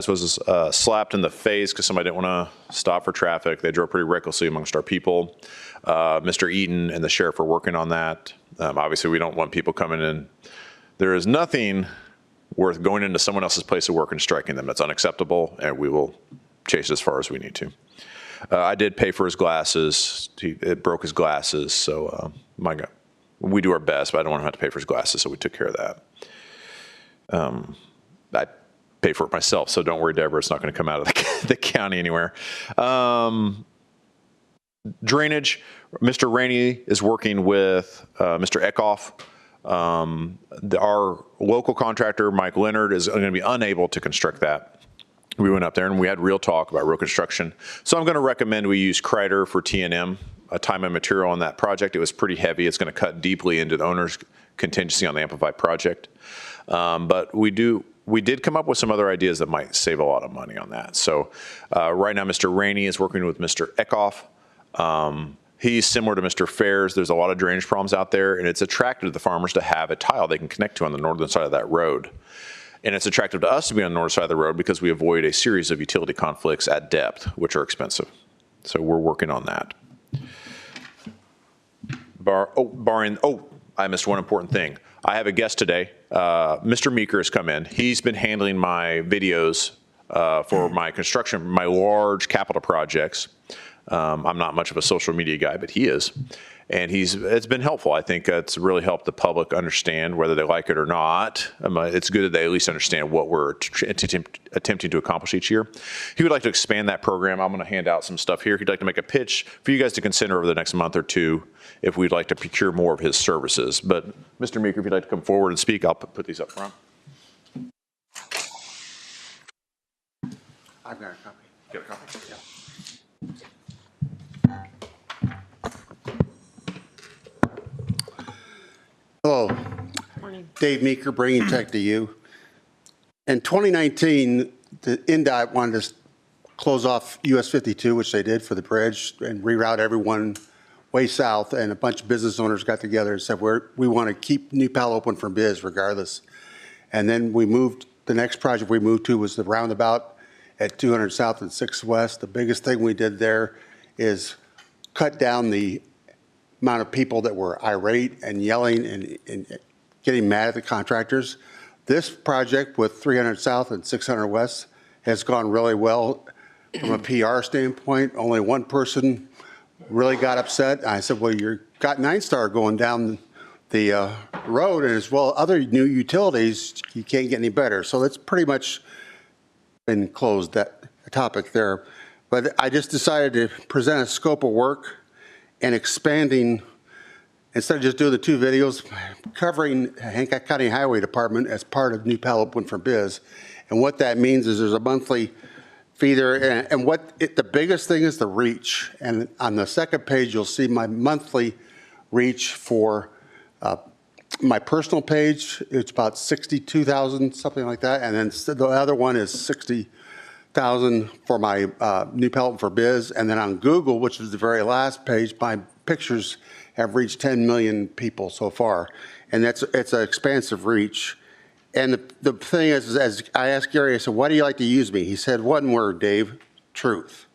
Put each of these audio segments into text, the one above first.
was slapped in the face because somebody didn't want to stop for traffic. They drove pretty recklessly amongst our people. Mr. Eaton and the sheriff are working on that. Obviously, we don't want people coming in. There is nothing worth going into someone else's place of work and striking them. That's unacceptable, and we will chase it as far as we need to. I did pay for his glasses. It broke his glasses, so my God, we do our best, but I don't want him to have to pay for his glasses, so we took care of that. I pay for it myself, so don't worry, Deborah, it's not going to come out of the county anywhere. Drainage, Mr. Rainey is working with Mr. Eckhoff. Our local contractor, Mike Leonard, is going to be unable to construct that. We went up there and we had real talk about road construction. So I'm going to recommend we use Kreider for T&M, a time and material on that project. It was pretty heavy. It's going to cut deeply into the owner's contingency on the Amplify project. But we did come up with some other ideas that might save a lot of money on that. So right now, Mr. Rainey is working with Mr. Eckhoff. He's similar to Mr. Fairs. There's a lot of drainage problems out there, and it's attractive to the farmers to have a tile they can connect to on the northern side of that road. And it's attractive to us to be on the north side of the road because we avoid a series of utility conflicts at depth, which are expensive. So we're working on that. I missed one important thing. I have a guest today. Mr. Meeker has come in. He's been handling my videos for my construction, my large capital projects. I'm not much of a social media guy, but he is. And it's been helpful. I think it's really helped the public understand whether they like it or not. It's good that they at least understand what we're attempting to accomplish each year. He would like to expand that program. I'm going to hand out some stuff here. He'd like to make a pitch for you guys to consider over the next month or two if we'd like to procure more of his services. But Mr. Meeker, if you'd like to come forward and speak, I'll put these up front. I've got a copy. Get a copy? Yeah. Hello. Morning. Dave Meeker, bringing tech to you. In 2019, the INDOT wanted to close off US 52, which they did for the bridge, and reroute everyone way south, and a bunch of business owners got together and said, we want to keep New Pal open for biz regardless. And then we moved, the next project we moved to was the roundabout at 200 South and 6 West. The biggest thing we did there is cut down the amount of people that were irate and yelling and getting mad at the contractors. This project with 300 South and 600 West has gone really well from a PR standpoint. Only one person really got upset. I said, well, you've got 9-Star going down the road, and as well other new utilities, you can't get any better. So that's pretty much been closed, that topic there. But I just decided to present a scope of work and expanding, instead of just doing the 2 videos, covering Hancock County Highway Department as part of New Pal Open for Biz. And what that means is there's a monthly fee there, and the biggest thing is the reach. And on the second page, you'll see my monthly reach for my personal page. It's about 62,000, something like that. And then the other one is 60,000 for my New Pal Open for Biz. And then on Google, which is the very last page, my pictures have reached 10 million people so far. And it's an expansive reach. And the thing is, as I asked Gary, I said, why do you like to use me? He said, one word, Dave, truth.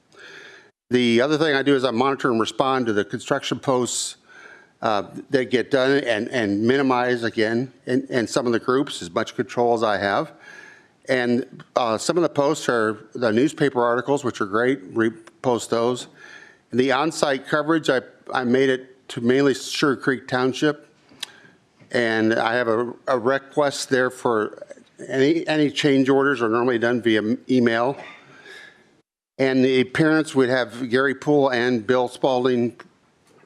The other thing I do is I monitor and respond to the construction posts that get done and minimize, again, in some of the groups, as much control as I have. And some of the posts are the newspaper articles, which are great, repost those. And the on-site coverage, I made it to mainly Sugar Creek Township. And I have a request there for any change orders are normally done via email. And the appearance would have Gary Poole and Bill Spalding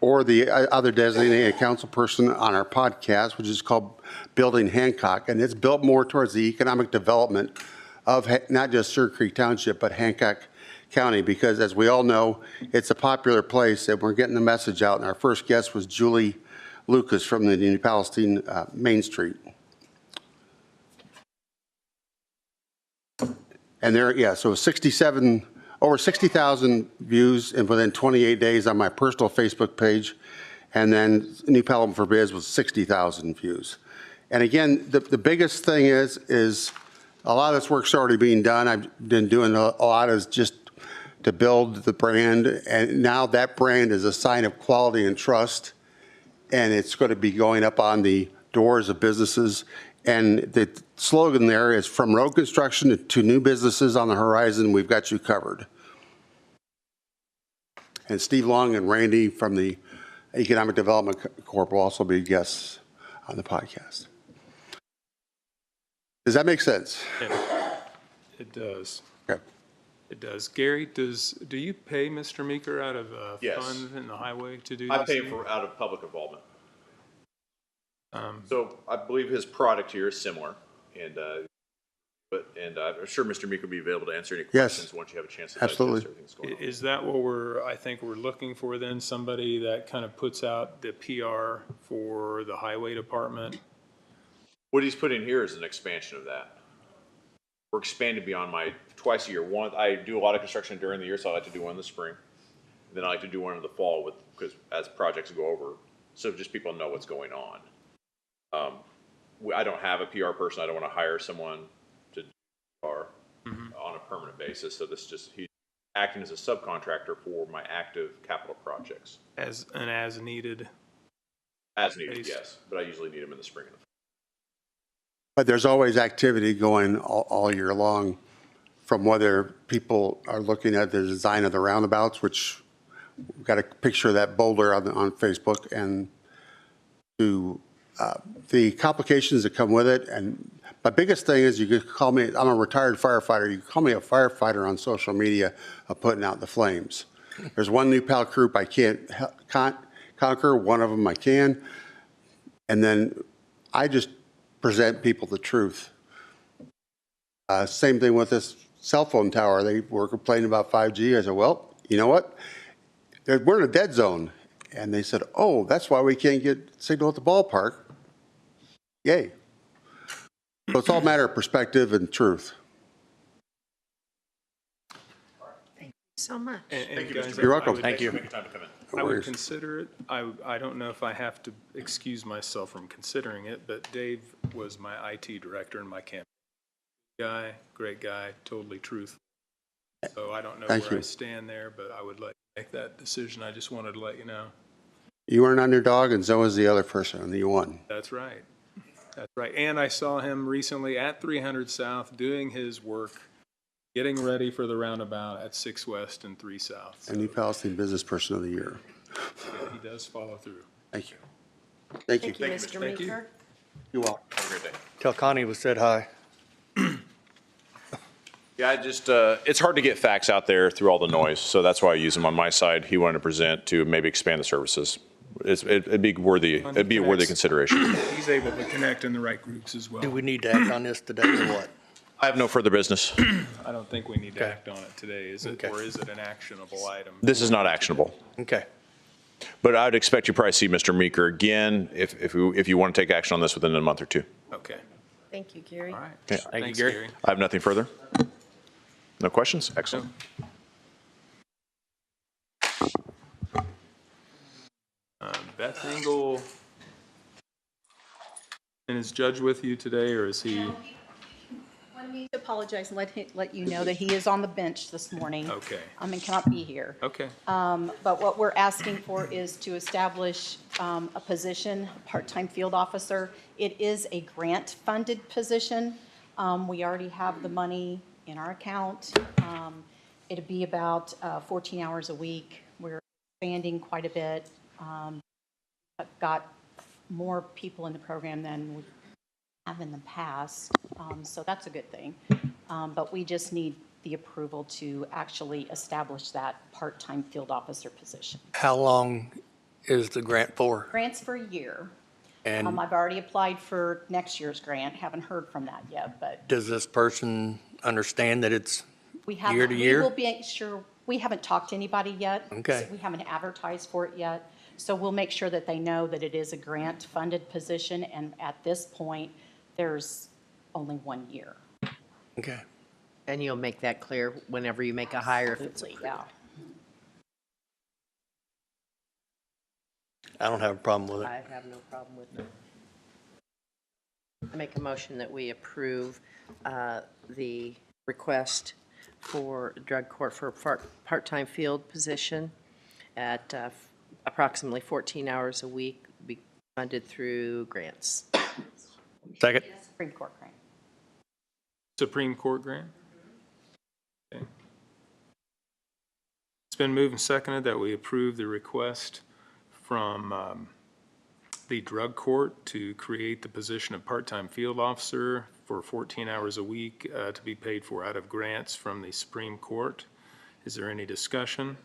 or the other designated council person on our podcast, which is called Building Hancock. And it's built more towards the economic development of not just Sugar Creek Township, but Hancock County, because as we all know, it's a popular place and we're getting the message out. And our first guest was Julie Lucas from the New Palestine Main Street. And there, yeah, so over 60,000 views and within 28 days on my personal Facebook page. And then New Pal Open for Biz was 60,000 views. And again, the biggest thing is a lot of this work's already being done. I've been doing a lot of just to build the brand, and now that brand is a sign of quality and trust, and it's going to be going up on the doors of businesses. And the slogan there is, from road construction to new businesses on the horizon, we've got you covered. And Steve Long and Randy from the Economic Development Corp will also be guests on the podcast. Does that make sense? Yeah, it does. Okay. It does. Gary, do you pay Mr. Meeker out of Yes. funds in the highway to do I this? pay for out of public involvement. Um, So I believe his product here is similar, and I'm sure Mr. Meek will be available to answer any Yes. questions once you have a chance to digest Absolutely. everything that's going on. Is that what I think we're looking for then? Somebody that kind of puts out the PR for the highway department? What he's put in here is an expansion of that. We're expanding beyond my twice a year. One, I do a lot of construction during the year, so I like to do one in the spring. Then I like to do one in the fall because as projects go over, so just people know what's going on. I don't have a PR person. I don't want to hire someone to do PR on a permanent basis. So he's acting as a subcontractor for my active capital projects. As needed? As needed, Based. yes. But I usually need them in the spring and the fall. But there's always activity going all year long, from whether people are looking at the design of the roundabouts, which we've got a picture of that boulder on Facebook, and to the complications that come with it. And my biggest thing is, you could call me, I'm a retired firefighter, you can call me a firefighter on social media of putting out the flames. There's one new pal group I can't conquer, one of them I can. And then I just present people the truth. Same thing with this cell phone tower. They were complaining about 5G. I said, well, you know what? We're in a dead zone. And they said, oh, that's why we can't get signal at the ballpark. Yay. So it's all a matter of perspective and truth. So much. And guys, You're welcome. Thank you. Making time to come in. I would consider it. I don't know if I have to excuse myself from considering it, but Dave was my IT director in my campaign. Great guy, totally truthful. So I don't know Thank where I you. stand there, but I would like to make that decision. I just wanted to let you know. You were an underdog, and so was the other person, and you won. That's right. That's right. And I saw him recently at 300 South doing his work, getting ready for the roundabout at 6 West and 3 South. So And you Palestine Business Person of the Year. he does follow through. Thank you. Thank you. Thank you, Mr. Thank you. Meeker. You're welcome. Have a great day. Tell Connie we said hi. Yeah, it's hard to get facts out there through all the noise, so that's why I use them on my side. He wanted to present to maybe expand the services. It'd be a worthy consideration. He's able to connect in the right groups as well. Do we need to act on this today or what? I have no further business. I don't think we need to Okay. act on it today, is it? Okay. Or is it an actionable item? This is not actionable. Okay. But I'd expect you probably see Mr. Meeker again if you want to take action on this within a month or two. Okay. Thank you, Gary. All right. Yeah. Thank you, Thanks, Gary. I have nothing further. No questions? Excellent. Beth Engel, and is Judge with you today, or is he? Wanted me to apologize and let you know that he is on the bench this morning. Okay. And cannot be here. Okay. But what we're asking for is to establish a position, part-time field officer. It is a grant-funded position. We already have the money in our account. It'd be about 14 hours a week. We're expanding quite a bit. I've got more people in the program than we have in the past, so that's a good thing. But we just need the approval to actually establish that part-time field officer position. How long is the grant for? Grants for a year. And I've already applied for next year's grant, haven't heard from that yet, but does this person understand that it's we have. year to year? We will be sure, we haven't talked to anybody yet. Okay. So we haven't advertised for it yet. So we'll make sure that they know that it is a grant-funded position, and at this point, there's only 1 year. Okay. And you'll make that clear whenever you make a hire if it's Absolutely, yeah. I don't have a problem with it. I have no problem with it. I make a motion that we approve the request for drug court for a part-time field position at approximately 14 hours a week, be funded through grants. Second. Supreme Court grant. Supreme Court grant? Okay. It's been moved and seconded that we approve the request from the drug court to create the position of part-time field officer for 14 hours a week to be paid for out of grants from the Supreme Court. Is there any discussion?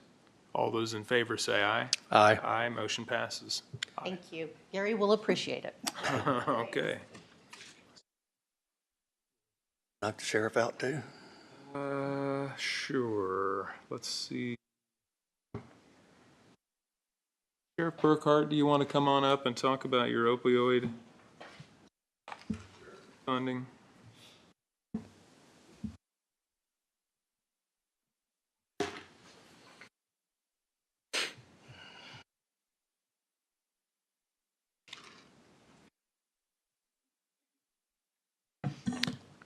All those in favor say aye. Aye. Aye, motion passes. Thank you. Gary will appreciate it. Okay. Knock the sheriff out too. Sure. Let's see. Sheriff Burkhart, do you want to come on up and talk about your opioid funding?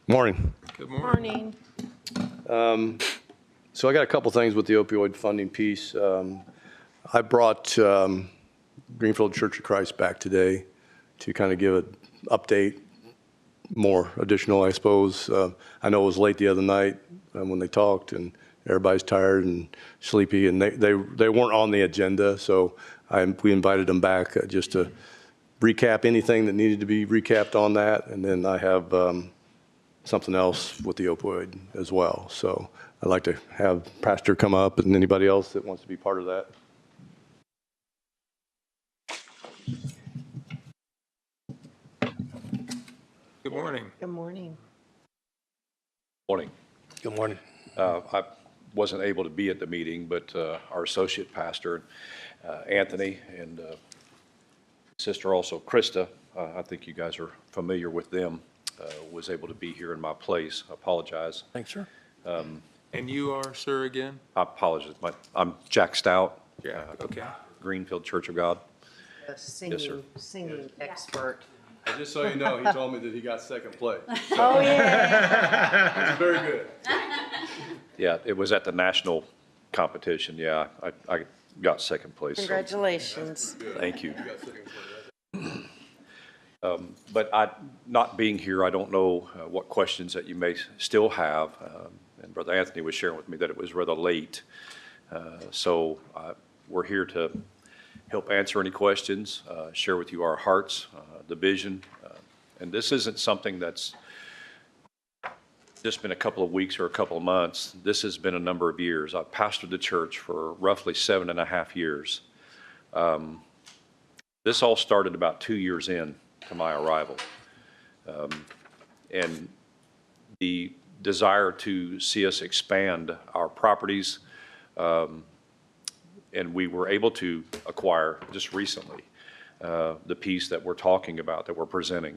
Morning. Good morning. Morning. So I got a couple things with the opioid funding piece. I brought Greenfield Church of Christ back today to kind of give an update, more additional, I suppose. I know it was late the other night when they talked, and everybody's tired and sleepy, and they weren't on the agenda, so we invited them back just to recap anything that needed to be recapped on that, and then I have something else with the opioid as well. So I'd like to have Pastor come up and anybody else that wants to be part of that. Good morning. Good morning. Morning. Good morning. I wasn't able to be at the meeting, but our associate pastor, Anthony, and sister also, Krista, I think you guys are familiar with them, was able to be here in my place. I apologize. Thanks, sir. And you are, sir, again? I apologize. I'm Jack Stout. Yeah, okay. Greenfield Church of God. A singing expert. Just so you know, he told me that he got second place. Oh, yeah. It's very good. Yeah, it was at the national competition. Yeah, I got second place. so Congratulations. Thank you. But not being here, I don't know what questions that you may still have. And Brother Anthony was sharing with me that it was rather late. So we're here to help answer any questions, share with you our hearts, the vision. And this isn't something that's just been a couple of weeks or a couple of months. This has been a number of years. I've pastored the church for roughly 7.5 years. This all started about 2 years in to my arrival. And the desire to see us expand our properties, and we were able to acquire just recently the piece that we're talking about, that we're presenting.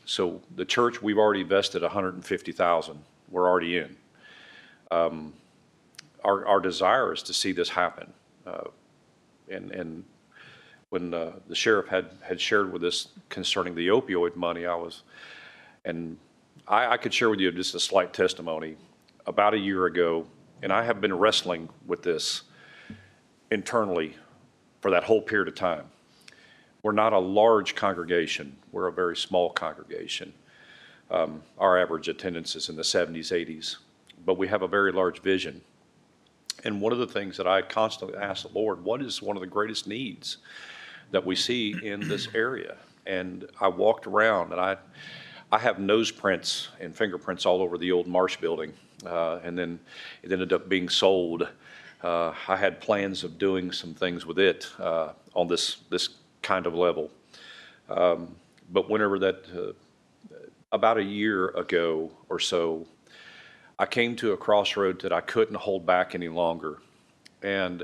So the church, we've already invested $150,000. We're already in. Our desire is to see this happen. And when the sheriff had shared with us concerning the opioid money, I could share with you just a slight testimony. About a year ago, and I have been wrestling with this internally for that whole period of time. We're not a large congregation. We're a very small congregation. Our average attendance is in the 70s, 80s, but we have a very large vision. And one of the things that I constantly ask the Lord, what is one of the greatest needs that we see in this area? And I walked around, and I have nose prints and fingerprints all over the old Marsh building, and then it ended up being sold. I had plans of doing some things with it on this kind of level. But whenever that, about a year ago or so, I came to a crossroad that I couldn't hold back any longer. And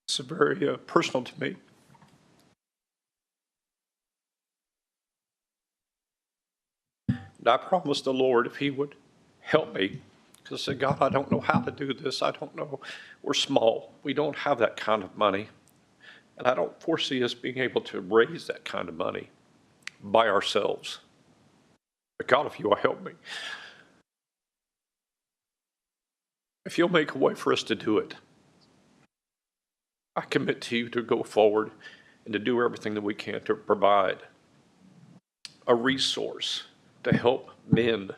it's very personal to me. And I promised the Lord if He would help me, because I said, God, I don't know how to do this. I don't know. We're small. We don't have that kind of money. And I don't foresee us being able to raise that kind of money by ourselves. But God, if you will help me, if you'll make a way for us to do it, I commit to you to go forward and to do everything that we can to provide a resource to help men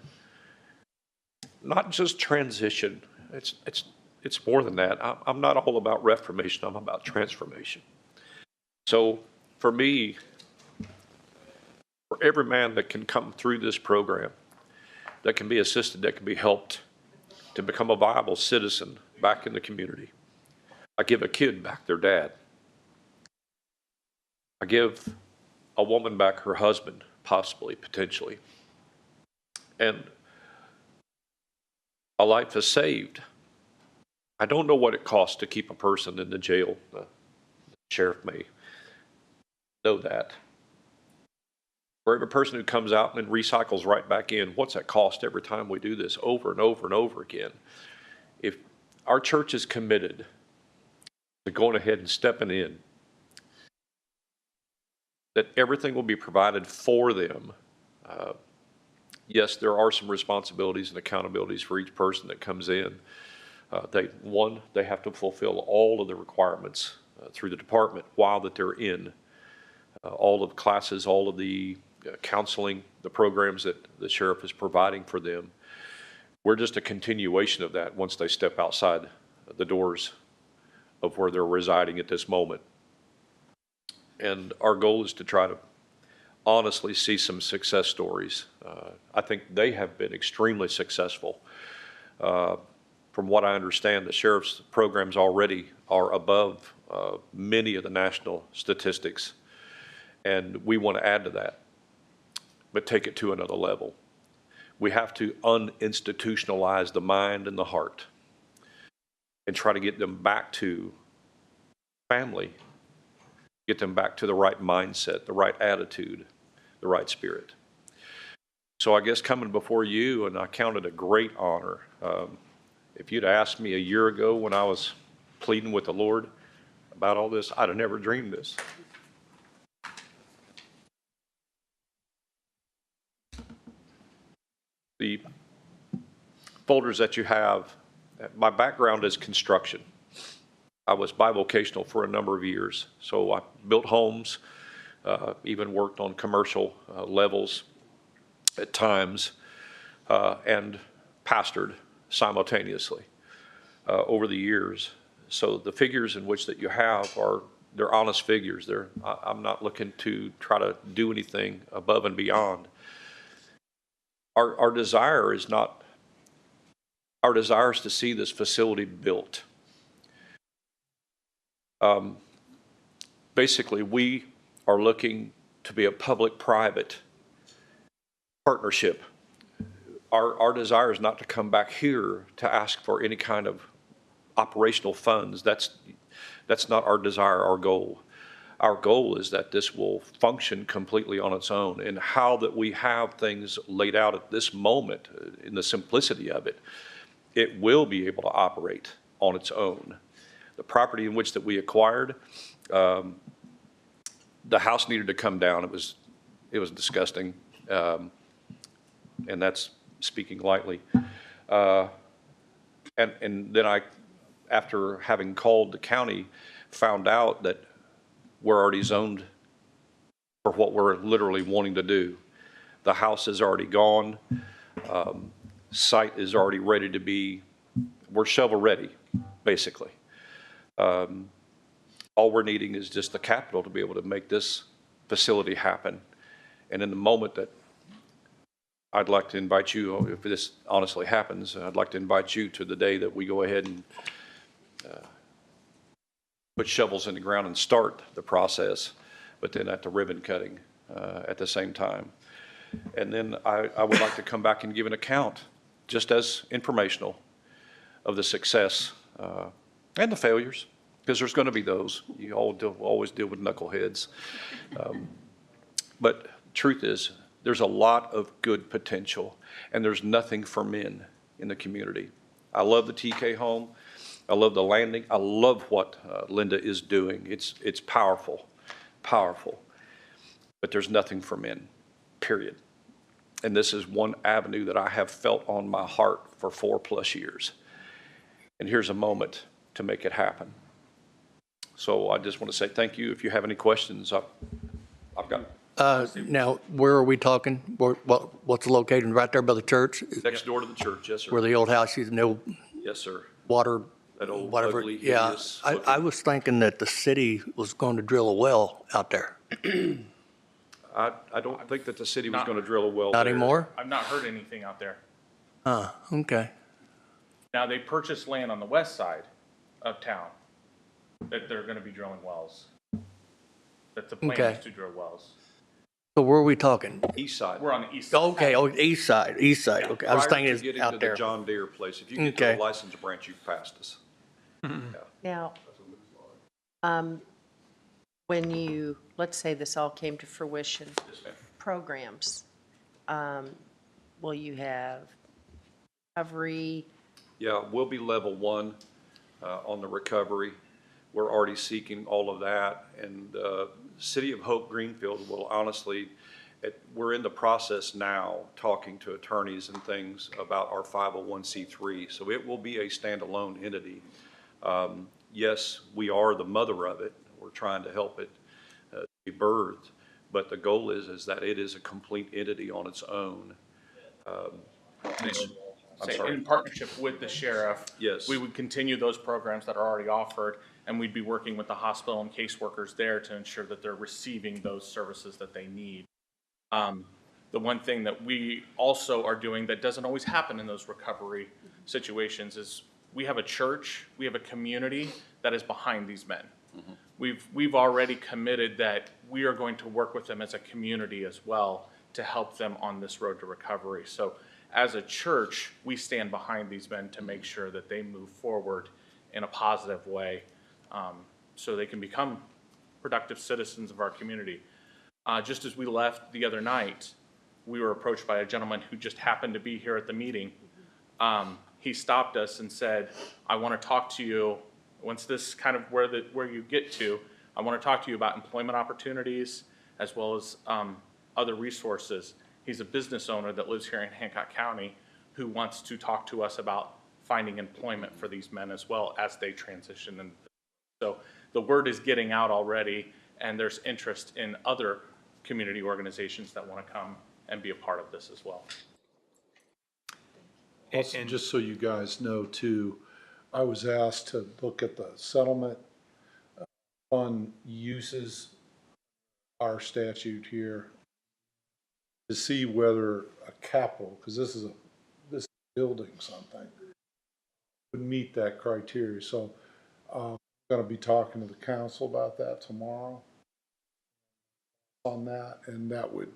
not just transition. It's more than that. I'm not all about reformation. I'm about transformation. So for me, for every man that can come through this program, that can be assisted, that can be helped to become a viable citizen back in the community. I give a kid back their dad. I give a woman back her husband, possibly, potentially. And a life is saved. I don't know what it costs to keep a person in the jail. The sheriff may know that. For every person who comes out and recycles right back in, what's that cost every time we do this over and over and over again? If our church is committed to going ahead and stepping in, that everything will be provided for them. Yes, there are some responsibilities and accountabilities for each person that comes in. They have to fulfill all of the requirements through the department while that they're in. All of the classes, all of the counseling, the programs that the sheriff is providing for them. We're just a continuation of that once they step outside the doors of where they're residing at this moment. And our goal is to try to honestly see some success stories. I think they have been extremely successful. From what I understand, the sheriff's programs already are above many of the national statistics, and we want to add to that, but take it to another level. We have to uninstitutionalize the mind and the heart and try to get them back to family, get them back to the right mindset, the right attitude, the right spirit. So I guess coming before you, and I count it a great honor. If you'd asked me a year ago when I was pleading with the Lord about all this, I'd have never dreamed this. The folders that you have, my background is construction. I was bivocational for a number of years. So I built homes, even worked on commercial levels at times, and pastored simultaneously over the years. So the figures in which that you have they're honest figures. I'm not looking to try to do anything above and beyond. Our desire is to see this facility built. Basically, we are looking to be a public-private partnership. Our desire is not to come back here to ask for any kind of operational funds. That's not our desire, our goal. Our goal is that this will function completely on its own, and how that we have things laid out at this moment, in the simplicity of it, it will be able to operate on its own. The property in which that we acquired, the house needed to come down. It was disgusting, and that's speaking lightly. And then after having called the county, found out that we're already zoned for what we're literally wanting to do. The house is already gone. Site is already ready to be, we're shovel ready, basically. All we're needing is just the capital to be able to make this facility happen. And in the moment that I'd like to invite you, if this honestly happens, I'd like to invite you to the day that we go ahead and put shovels in the ground and start the process, but then at the ribbon cutting at the same time. And then I would like to come back and give an account, just as informational, of the success and the failures, because there's going to be those. You always deal with knuckleheads. But truth is, there's a lot of good potential, and there's nothing for men in the community. I love the TK home. I love the landing. I love what Linda is doing. It's powerful, powerful. But there's nothing for men, period. And this is one avenue that I have felt on my heart for 4+ years. And here's a moment to make it happen. So I just want to say thank you. If you have any questions, I've got Now, where are we talking? What's the location? Right there by the church? next door to the church. Yes, sir. Where the old house is, no Yes, sir. water, That old whatever. ugly, Yeah, hideous I looking- was thinking that the city was going to drill a well out there. I don't think that the city was going to drill a well Not there. anymore? I've not heard anything out there. Okay. Now, they purchased land on the west side of town that they're gonna be drilling wells. That the plan Okay. is to drill wells. So where are we talking? East side. We're on the east side. Okay, oh, east side, okay. I was Prior thinking to it's getting out to there. the John Deere place. If you get to Okay. the license branch, you've passed us. Now, when you, let's say this all came to fruition, programs, will you have recovery? Yeah, we'll be level 1 on the recovery. We're already seeking all of that. And City of Hope Greenfield will honestly, we're in the process now, talking to attorneys and things about our 501c3. So it will be a standalone entity. Yes, we are the mother of it. We're trying to help it be birthed. But the goal is that it is a complete entity on its own. I'm sorry. In partnership with the sheriff. Yes. We would continue those programs that are already offered, and we'd be working with the hospital and caseworkers there to ensure that they're receiving those services that they need. The one thing that we also are doing that doesn't always happen in those recovery situations is we have a church, we have a community that is behind these men. We've already committed that we are going to work with them as a community as well to help them on this road to recovery. So as a church, we stand behind these men to make sure that they move forward in a positive way, so they can become productive citizens of our community. Just as we left the other night, we were approached by a gentleman who just happened to be here at the meeting. He stopped us and said, I want to talk to you, once this kind of where you get to, I want to talk to you about employment opportunities as well as other resources. He's a business owner that lives here in Hancock County who wants to talk to us about finding employment for these men as well as they transition. And so the word is getting out already, and there's interest in other community organizations that want to come and be a part of this as well. Also, just so you guys know too, I was asked to look at the settlement fund uses, our statute here, to see whether a capital, because this is building something, would meet that criteria. So I'm going to be talking to the council about that tomorrow on that, and that would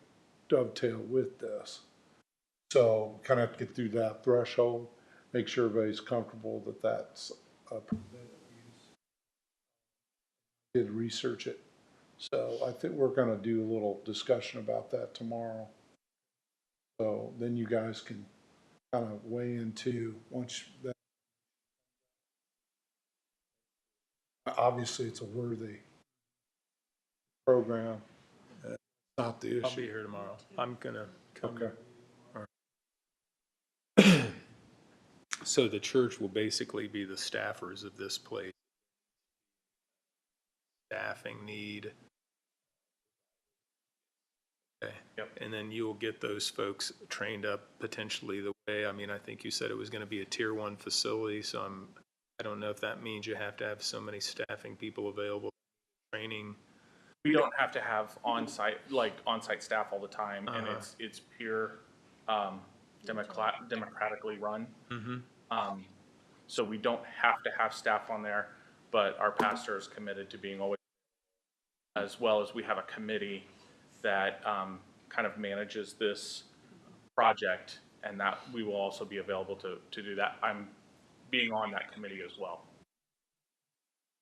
dovetail with this. So kind of get through that threshold, make sure everybody's comfortable that that's a permitted use. Did research it. So I think we're going to do a little discussion about that tomorrow. So then you guys can kind of weigh into once that. Obviously, it's a worthy program. It's not the issue. I'll be here tomorrow. I'm gonna come. Okay. So the church will basically be the staffers of this place. Staffing need. Okay. Yep. And then you'll get those folks trained up potentially the way, I mean, I think you said it was going to be a tier 1 facility, so I don't know if that means you have to have so many staffing people available, training. We don't have to have on-site staff all the time, and it's pure democratically run. So we don't have to have staff on there, but our pastor is committed to being always, as well as we have a committee that kind of manages this project, and that we will also be available to do that. I'm being on that committee as well.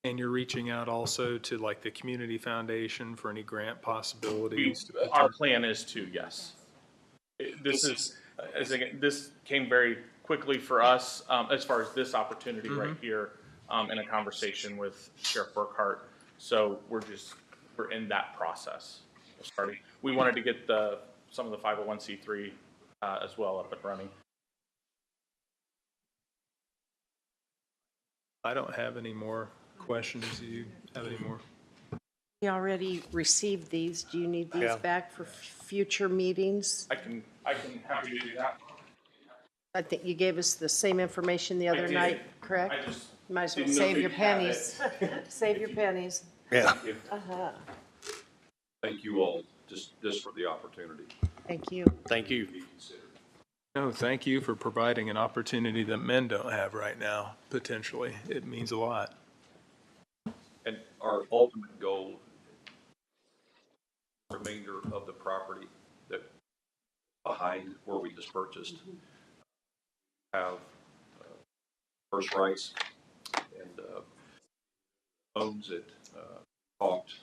And you're reaching out also to like the community foundation for any grant possibilities? Our plan is to, yes. This came very quickly for us as far as this opportunity right here. in a conversation with Sheriff Burkhart. So we're in that process. We wanted to get some of the 501c3 as well up and running. I don't have any more questions. Do you have any more? We already received these. Do you need these Yeah. back for future meetings? I can happy to do that. I think you gave us the same information the other did. night, correct? I just Might as well didn't know save if your you'd have pennies. Save your pennies. Yeah. Thank you all, just for the opportunity. Thank you. Thank you. No, thank you for providing an opportunity that men don't have right now, potentially. It means a lot. And our ultimate goal, remainder of the property that behind where we just purchased, have first rights and owns it, talked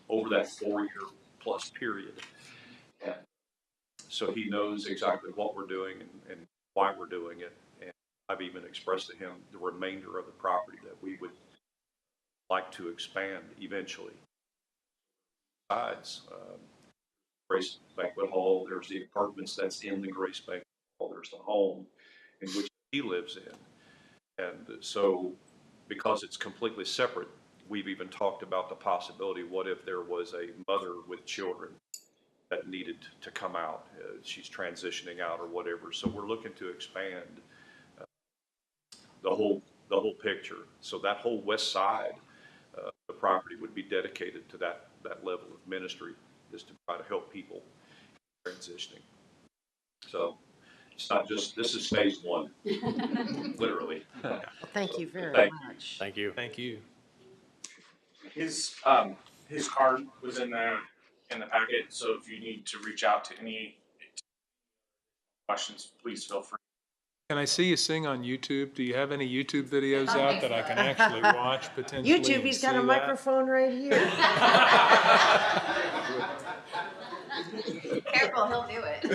over that 4-year plus period. And so he knows exactly what we're doing and why we're doing it. And I've even expressed to him the remainder of the property that we would like to expand eventually. Besides, Grace Banquet Hall, there's the apartments that's in the Grace Banquet Hall, there's the home in which he lives in. And so, because it's completely separate, we've even talked about the possibility, what if there was a mother with children that needed to come out? She's transitioning out or whatever. So we're looking to expand the whole picture. So that whole west side, the property would be dedicated to that level of ministry, is to try to help people transitioning. So it's not just, this is phase one, literally. Well, thank you very Thank much. Thank you. Thank you. His card was in the packet, so if you need to reach out to any questions, please feel free. Can I see you sing on YouTube? Do you have any YouTube videos out that I can actually watch potentially? YouTube, and he's got see a that? microphone right here. Careful, he'll do it.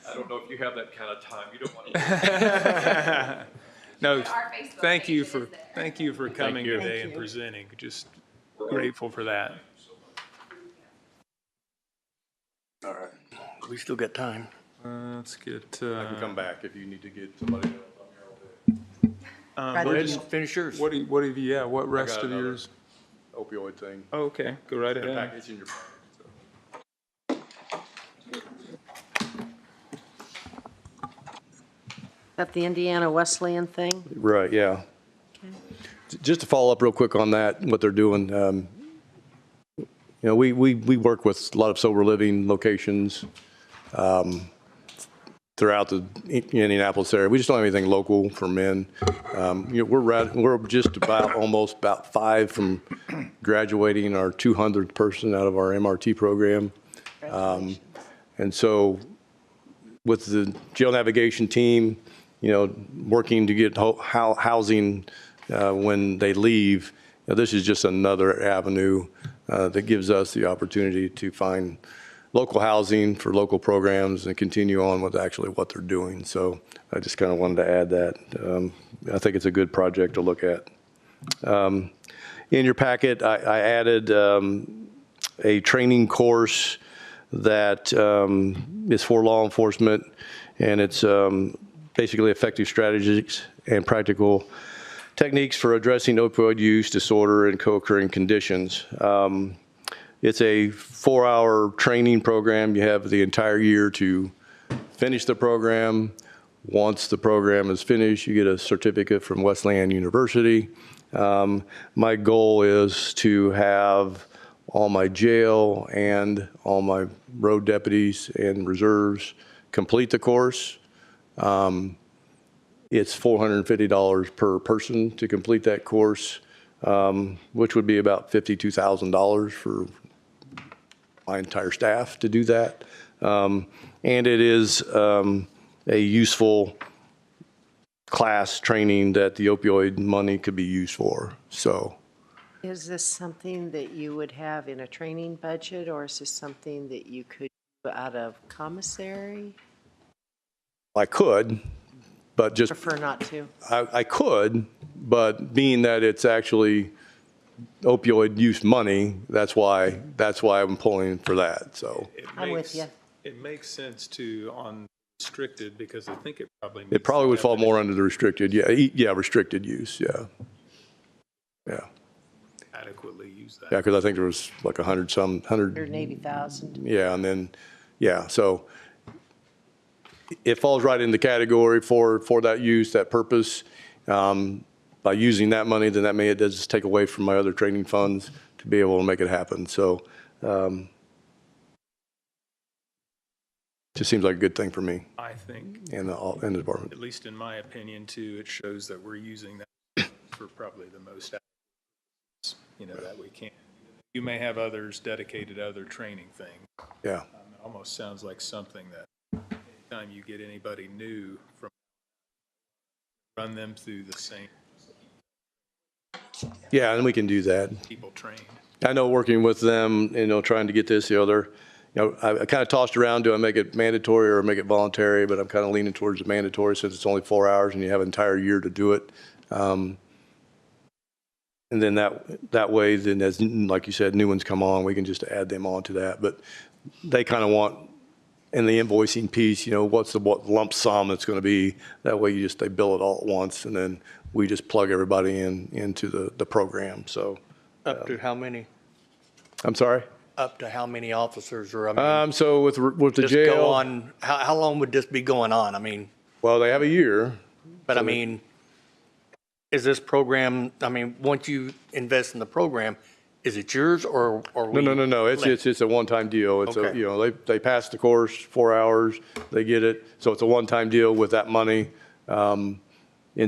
I don't know if you have that kind of time. You don't want to. No, Our Facebook thank you page, it for is there. thank you for coming you. today Thank and you. presenting. Just grateful for that. All right. We still got time. Let's get. I can come back if you need to get somebody else. Right. Go we're ahead just- and finish yours. What have you? Yeah, what rest got of another yours? Opioid thing. Oh, okay, go right ahead. Package in your packet. So. That the Indiana Wesleyan thing? Right, yeah. Just to follow up real quick on that, what they're doing, you know, we work with a lot of sober living locations throughout the Indianapolis area. We just don't have anything local for men. You know, we're just almost about 5 from graduating our 200th person out of our MRT program. And so with the jail navigation team, you know, working to get housing when they leave, you know, this is just another avenue that gives us the opportunity to find local housing for local programs and continue on with actually what they're doing. So I just kind of wanted to add that. I think it's a good project to look at. In your packet, I added a training course that is for law enforcement, and it's basically effective strategies and practical techniques for addressing opioid use disorder and co-occurring conditions. It's a 4-hour training program. You have the entire year to finish the program. Once the program is finished, you get a certificate from Wesleyan University. My goal is to have all my jail and all my road deputies and reserves complete the course. It's $450 per person to complete that course, which would be about $52,000 for my entire staff to do that. And it is a useful class training that the opioid money could be used for. So Is this something that you would have in a training budget, or is this something that you could do out of commissary? I could, but just, Prefer not to. I could, but being that it's actually opioid use money, that's why I'm pulling for that, so. I'm with you. It makes sense to on restricted, because I think it probably meets It probably the would fall more definition under the restricted, yeah, restricted use, yeah. Yeah, adequately use that. yeah, because I think there was like 100, 180,000. yeah, and then, yeah, so it falls right in the category for that use, that purpose. By using that money, then that may, does take away from my other training funds to be able to make it happen, so. Just seems like a good thing for me I think, and the department. at least in my opinion too, it shows that we're using that for probably the most, that we can. You may have others dedicated to other training things. Yeah, It almost sounds like something that anytime you get anybody new from, run them through the same yeah, and we can do that. people trained. I know working with them, trying to get this, I kind of tossed around, do I make it mandatory or make it voluntary, but I'm kind of leaning towards the mandatory since it's only 4 hours and you have an entire year to do it. And then that way, then as, like you said, new ones come on, we can just add them on to that. But they kind of want, in the invoicing piece, what lump sum it's going to be. That way they bill it all at once and then we just plug everybody into the program, so. Up to how many? I'm sorry? Up to how many officers, or, I mean, So with the just go jail, on, how long would this be going on? I mean, well, they have a year. but I mean, is this program, I mean, once you invest in the program, is it yours or we? No. It's a one-time deal. It's Okay. they pass the course, 4 hours, they get it. So it's a one-time deal with that money. And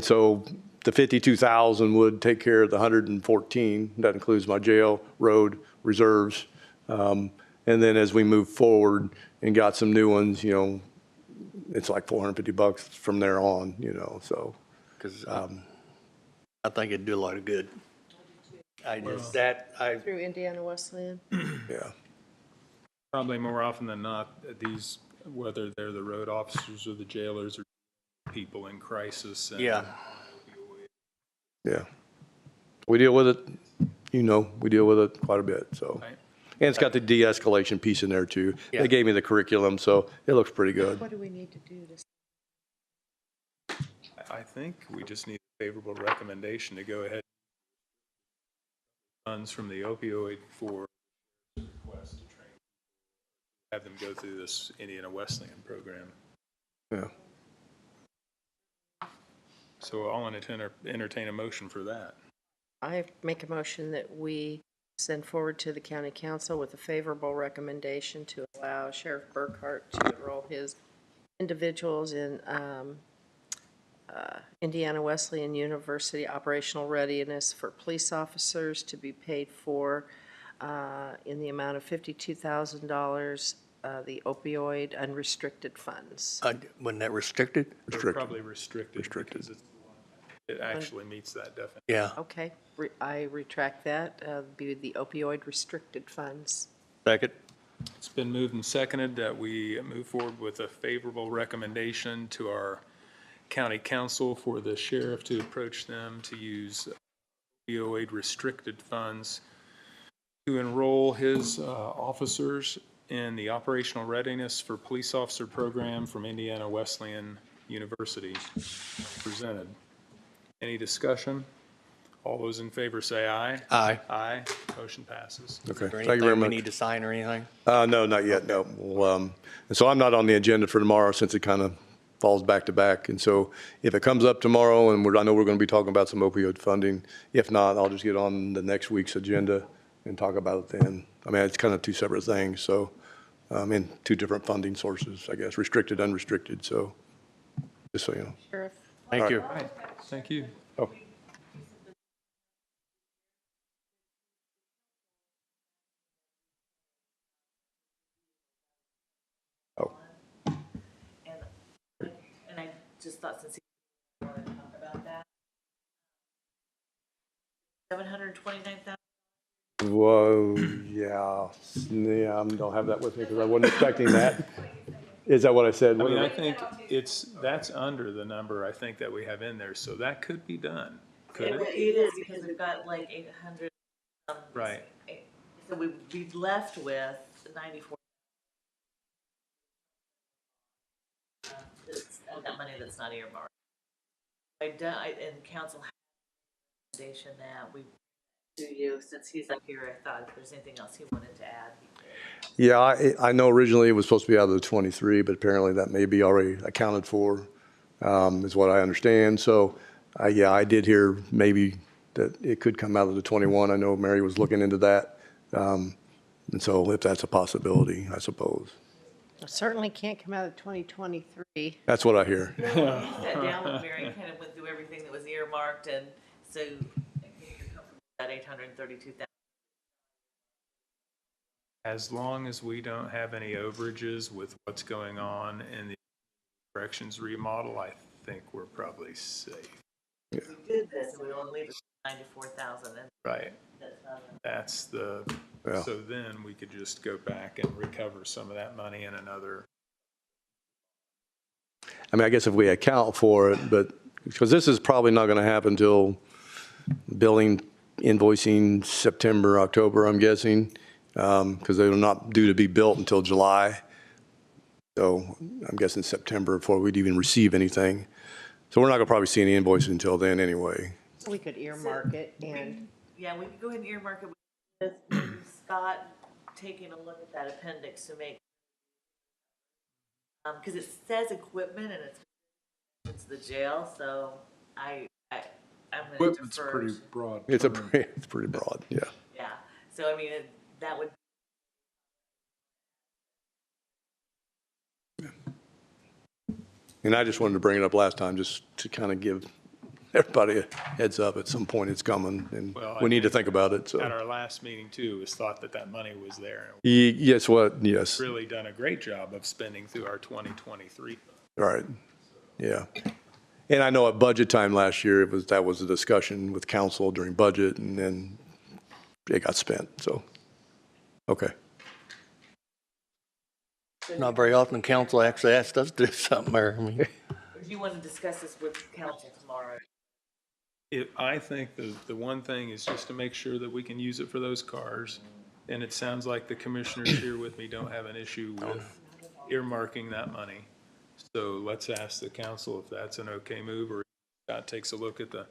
so the 52,000 would take care of the 114. That includes my jail, road, reserves. And then as we move forward and got some new ones, it's like $450 from there on, so. Because I think it'd do a lot of good. Through Indiana Wesleyan. Yeah. Probably more often than not, these, whether they're the road officers or the jailers or people in crisis. And Yeah. Yeah. We deal with it, we deal with it quite a bit, so. Right. And it's got the de-escalation piece in there too. Yeah. They gave me the curriculum, so it looks pretty good. What do we need to do to? I think we just need a favorable recommendation to go ahead. Funds from the opioid for request to train, have them go through this Indiana Wesleyan program. Yeah. So I'll entertain a motion for that. I make a motion that we send forward to the county council with a favorable recommendation to allow Sheriff Burkhart to enroll his individuals in Indiana Wesleyan University operational readiness for police officers to be paid for in the amount of $52,000, the opioid unrestricted funds. Wasn't that restricted? They're probably restricted because it actually meets that definition. Yeah. Okay, I retract that, be the opioid restricted funds. Second. It's been moved and seconded that we move forward with a favorable recommendation to our county council for the sheriff to approach them to use opioid restricted funds to enroll his officers in the operational readiness for police officer program from Indiana Wesleyan University presented. Any discussion? All those in favor say aye. Aye. Aye. Motion passes. Okay, Is there thank you very anything we much. need to sign or anything? No, not yet, no. Well, and so I'm not on the agenda for tomorrow since it kind of falls back to back. And so if it comes up tomorrow, and I know we're going to be talking about some opioid funding, if not, I'll just get on the next week's agenda and talk about it then. I mean, it's kind of two separate things, so, and two different funding sources, I guess, restricted, unrestricted, so, just so you know. Sheriff? Thank you. All right, thank you. Oh. Oh. And I just thought since you want to talk about that. 729,000. Whoa, yeah, I don't have that with me because I wasn't expecting that. Is that what I said? I mean, I think that's under the number I think that we have in there, so that could be done. Could It it? is, because we've got like 800. Right. So we'd be left with 94. That money that's not earmarked. And council has a recommendation that we to you, since he's up here, I thought if there's anything else he wanted to add. Yeah, I know originally it was supposed to be out of the 23, but apparently that may be already accounted for, is what I understand. So, yeah, I did hear maybe that it could come out of the 21. I know Mary was looking into that. And so if that's a possibility, I suppose. It certainly can't come out of 2023. That's what I hear. He sat down with Mary and kind of went through everything that was earmarked, and so I think you're comfortable with that 832,000. As long as we don't have any overages with what's going on in the corrections remodel, I think we're probably safe. We did this, and we only leave it 94,000. Right. That's not That's the, Yeah. so then we could just go back and recover some of that money in another. I mean, I guess if we account for it, but because this is probably not going to happen until billing, invoicing September, October, I'm guessing, because they're not due to be built until July. So I'm guessing September before we'd even receive anything. So we're not going to probably see any invoices until then anyway. We could earmark it and. Yeah, we could go ahead and earmark it with Scott taking a look at that appendix to make, because it says equipment and it's the jail, so I'm going to Equipment's defer. pretty broad. It's term. it's pretty broad, yeah. Yeah, so I mean, that would. And I just wanted to bring it up last time, just to kind of give everybody a heads up. At some point it's coming, and Well, we I need to think think about it, At so. our last meeting too, it was thought that that money was there. And Yes, what, yes, we've really done a great job of spending through our 2023. all right, yeah. And I know at budget time last year, that was a discussion with council during budget, and then it got spent, so, okay. Not very often council actually asks us to do something there. I mean, Do you want to discuss this with council tomorrow? I think the one thing is just to make sure that we can use it for those cars. And it sounds like the commissioners here with me don't have an issue with earmarking that money. So let's ask the council if that's an okay move, or Scott takes a look at the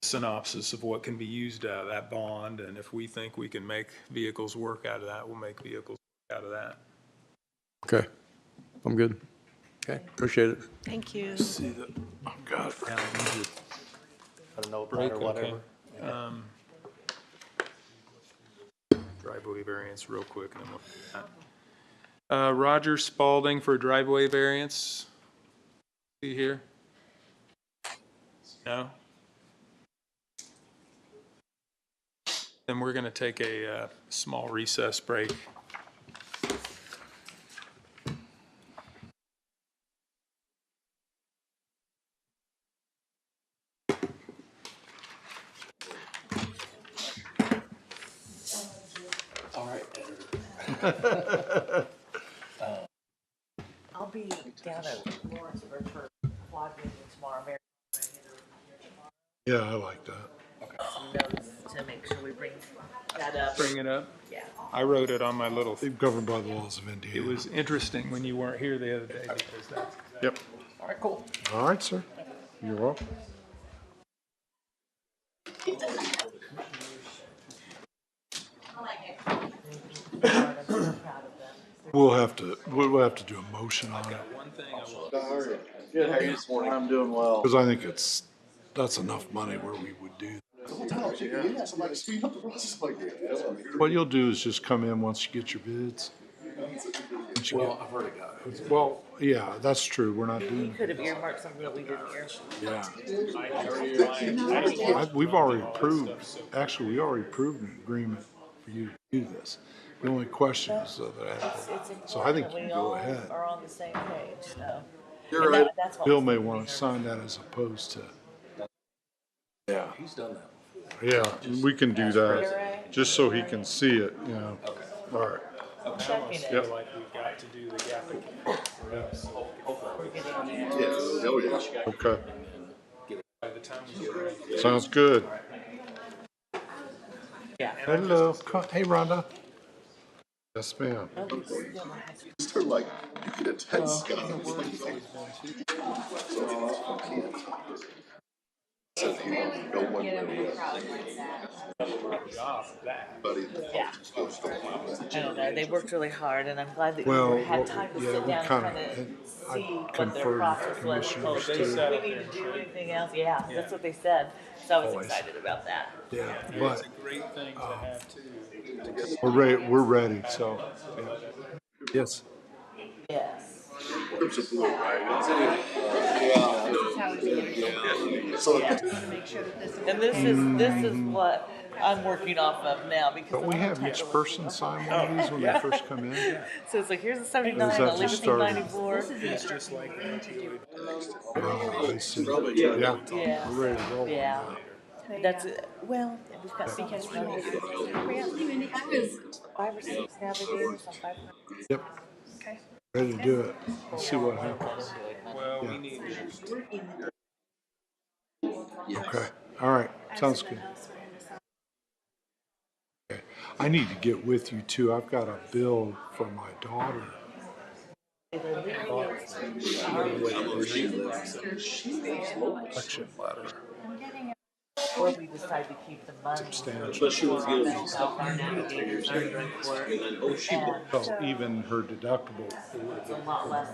synopsis of what can be used out of that bond. And if we think we can make vehicles work out of that, we'll make vehicles work out of that. Okay, I'm good. Okay. Appreciate it. Thank you. Oh, God. I don't know, Break, or okay. whatever. Driveway variance real quick and then we'll do that. Roger Spalding for driveway variance. See here? No? Then we're going to take a small recess break. I'll be down at Lawrenceburg for quad meeting tomorrow. Mary, Yeah, I like that. some notes to make sure we bring that up. Bring it up. Yeah. I wrote it on my little, They're governed by the laws of it Indiana. was interesting when you weren't here the other day because that's Yep. All right, cool. All right, sir. You're welcome. We'll have to do a motion on it, one thing I will. Good, how are you this morning? I'm doing well. because I think that's enough money where we would do. What you'll do is just come in once you get your bids. Well, I've already got it. Well, yeah, that's true. We're not You doing, could have earmarked something that we didn't earmark. yeah. We've already approved, actually, we already approved an agreement for you to do this. The only question is that so I think you can go ahead. We all are on the same page, so. You're And right. that's what Bill was may making me want to nervous. sign that as opposed to, yeah, He's done that. yeah, we can do that, just so he can see it, you know. All right. checking almost it. feel like we've got to do the gap again. We're getting on there. Okay, By the time we get ready. sounds good. Yeah. Hello, hey Rhonda. Yes, ma'am. Still like, you could attend That. I don't know, they worked really hard, and I'm glad that Well, you had time to yeah, sit we down and kind kind of, of I see what their conferred with process was, commissioners opposed to, too. sat we up need there to and do showed. anything else, yeah, that's what they said, so I was Always. excited about that. Yeah, It's but a great thing to have too. we're ready, so, yeah. Yes. Yes. And this is what I'm working off of now, because But the we one have time each it was- person sign one of these when they first come in. So it's like, here's the Or 79, is that I'll leave just it to starting? 94. It's just like the opioid. I see. Yeah, Yeah. we're ready to roll. Yeah. That's it. Well, we've got so much money. We have 5 or 6 now, they gave us on 500. Yep. Ready to do it. Let's see what happens. Well, Yeah. we need to. Okay, all right, sounds good. Okay. I need to get with you too. I've got a bill for my daughter. Election letter. Or we decide to keep the money. Substantial. For our Hancock, our navigators, our drug court, and So even her deductible, it's a lot less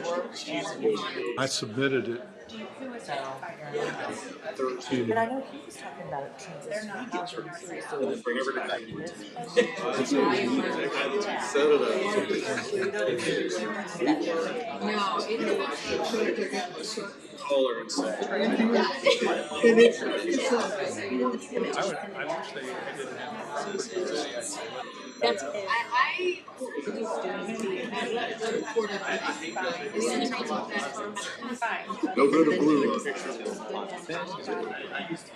work and I submitted it so. to, And I know he was talking about it transitioning housing too, so it's like this. I wish they didn't have. That's I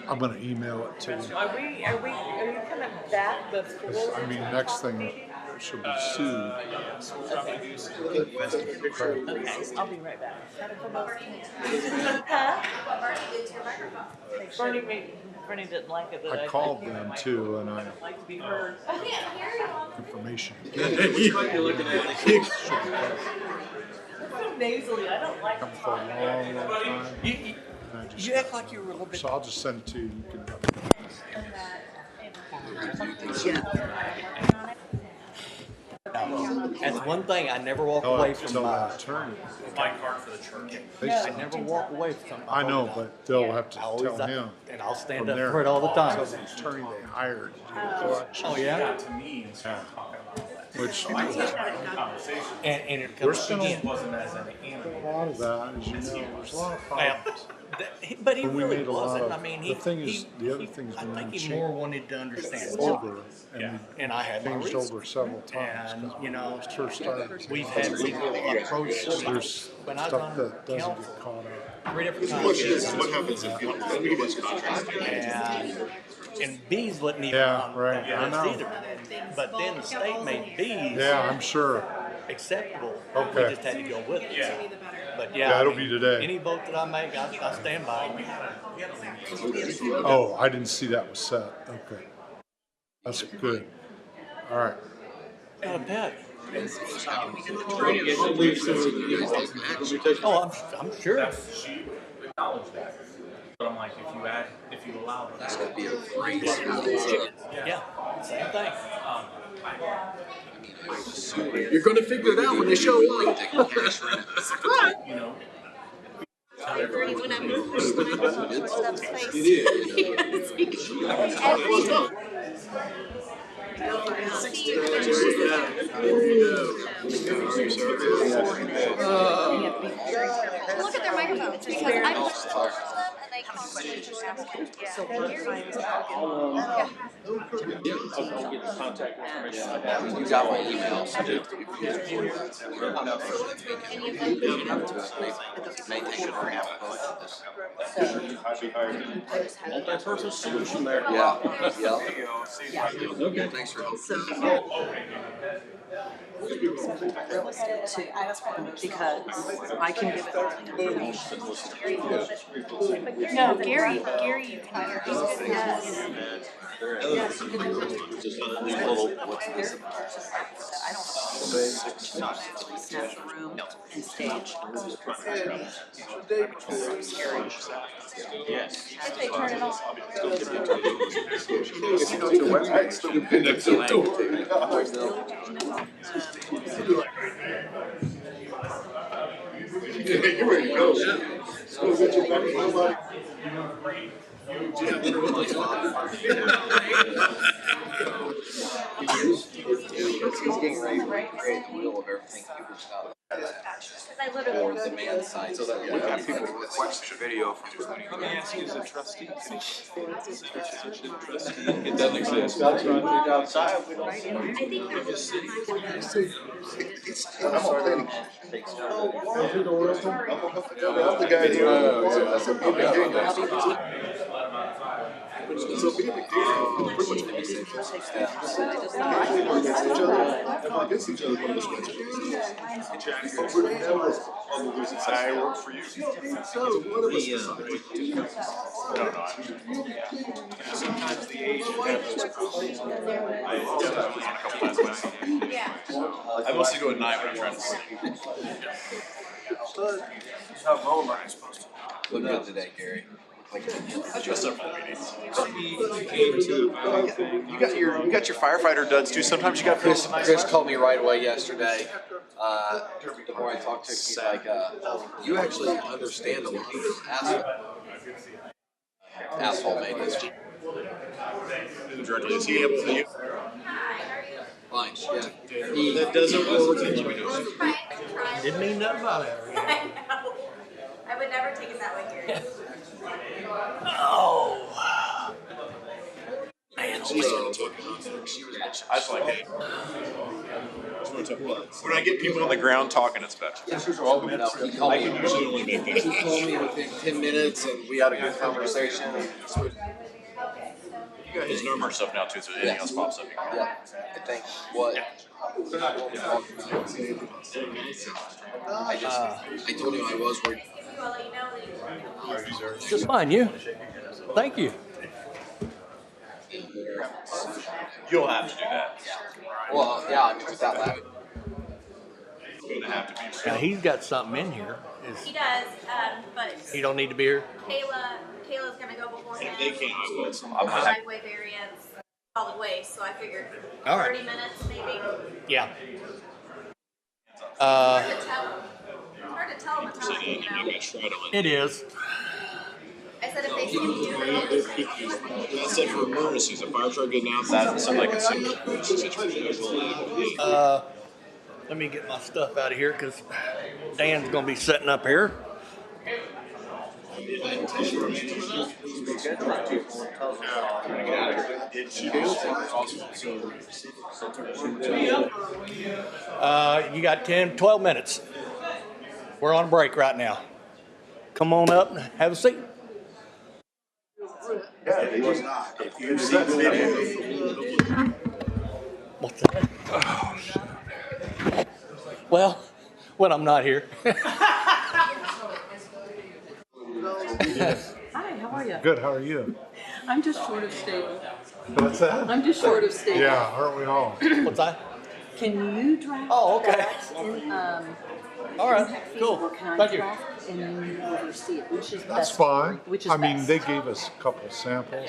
I'm gonna email it to you. Are you coming back before? I mean, next thing, she'll be sued. Okay, I'll be right back. Huh? Bernie didn't like it that I called them too, and I, like to be heard. information. Nasally, I don't like Come for a long, long time. and I just You got act like you were a little bit. So I'll just send it to you. You can. That's one thing, I never walk I'll away have to from tell my, that attorney. My card for the church. I never walk away from. I know, but they'll have to I always, tell him. and I'll stand from up there. for it all the time. Tell the attorney they hired to do the collection. Oh, yeah? To me, and started talking about that. Which, Conversation. And it we're comes still, again. Wasn't as an animal. a lot of that, as you know, there's a lot of problems. But he When we really made a lot wasn't. of- I mean, the thing is, the other thing is I when think we he changed more wanted to understand. over, and And I had we my changed reasons. over several times. And, 'cause you know, when it first started, we've approached, there's when I was stuff on that doesn't council, get caught up. 3 different times. what happens if you don't renew this contract? And bees wasn't even Yeah, on right, the I list know. either. But then the state made bees Yeah, I'm sure. acceptable. Okay. We just had to go with it. Yeah. But Yeah, yeah, it'll be today. Any vote that I make, I stand by. Oh, I didn't see that was set. Okay. That's good. All right. Not a pet. Oh, I'm sure. She acknowledged that. But I'm like, if you allow it. That's gonna be a great. Yeah, same thing. You're gonna figure it out when they show up. You know, look at their microphones because I pushed them and they constantly just ask me. I'll get the contact information I have. You got my email. May take it or have Multi-purpose solution there. Yeah, yeah. Okay, thanks for helping. makes me look at real estate too, because I can give it all the information. No, Gary, you can. Yes. I don't snap the room and stage. If they turn it off. He's getting ready to recreate the wheel of everything he was about for the man side. So that we have people request a video from 20. Let me ask you as a trustee. It doesn't exist. That's right. Outside. We don't. I'm the guy here. That's a big so be pretty much against each other when this went I work for you. So one of us sometimes the age have those problems. I mostly go at night when I'm trying to sleep. How low am I supposed to look good today, Gary? Just up for the meetings. You got your firefighter duds too. Sometimes you got Chris called me right away yesterday. The more I talked to him, he's like, "You actually understand the asphalt maintenance." Directly, is he able to use? Fine. Yeah. That doesn't work. Didn't mean nothing about it. I know. I would never take it that way, Gary. Oh. She started talking nonsense. I was like, hey. When I get people on the ground talking, it's better. He called me. He told me within 10 minutes, and we had a good conversation. You got his number and stuff now too, so anything else pops up. Yeah, I think what. I told him I was worried. Just fine, you. Thank you. You'll have to do that. Well, yeah, I mean, without that. It's going to have to be. Now, he's got something in here. He does, but He don't need to be here? Kayla's gonna go before him. If they can't, I will. Driveway variance, solid waste, so I figured All right. 30 minutes maybe. Yeah. Hard to tell them. Hard to tell them a time, you know? It is. I said if they see me do it. I said for emergencies, a fire truck getting out, that's something I can see. Let me get my stuff out of here because Dan's going to be sitting up here. You got 10, 12 minutes. We're on a break right now. Come on up and have a seat. What's that? Well, when I'm not here. Hi, how are you? Good, how are you? I'm just short of stable. What's that? I'm just short of stable. Yeah, aren't we all? What's that? Can you draft okay. that in, All right, impact fee cool. or can I draft and you oversee it? Which is That's best? fine. Which is I mean, best? they gave us a couple samples.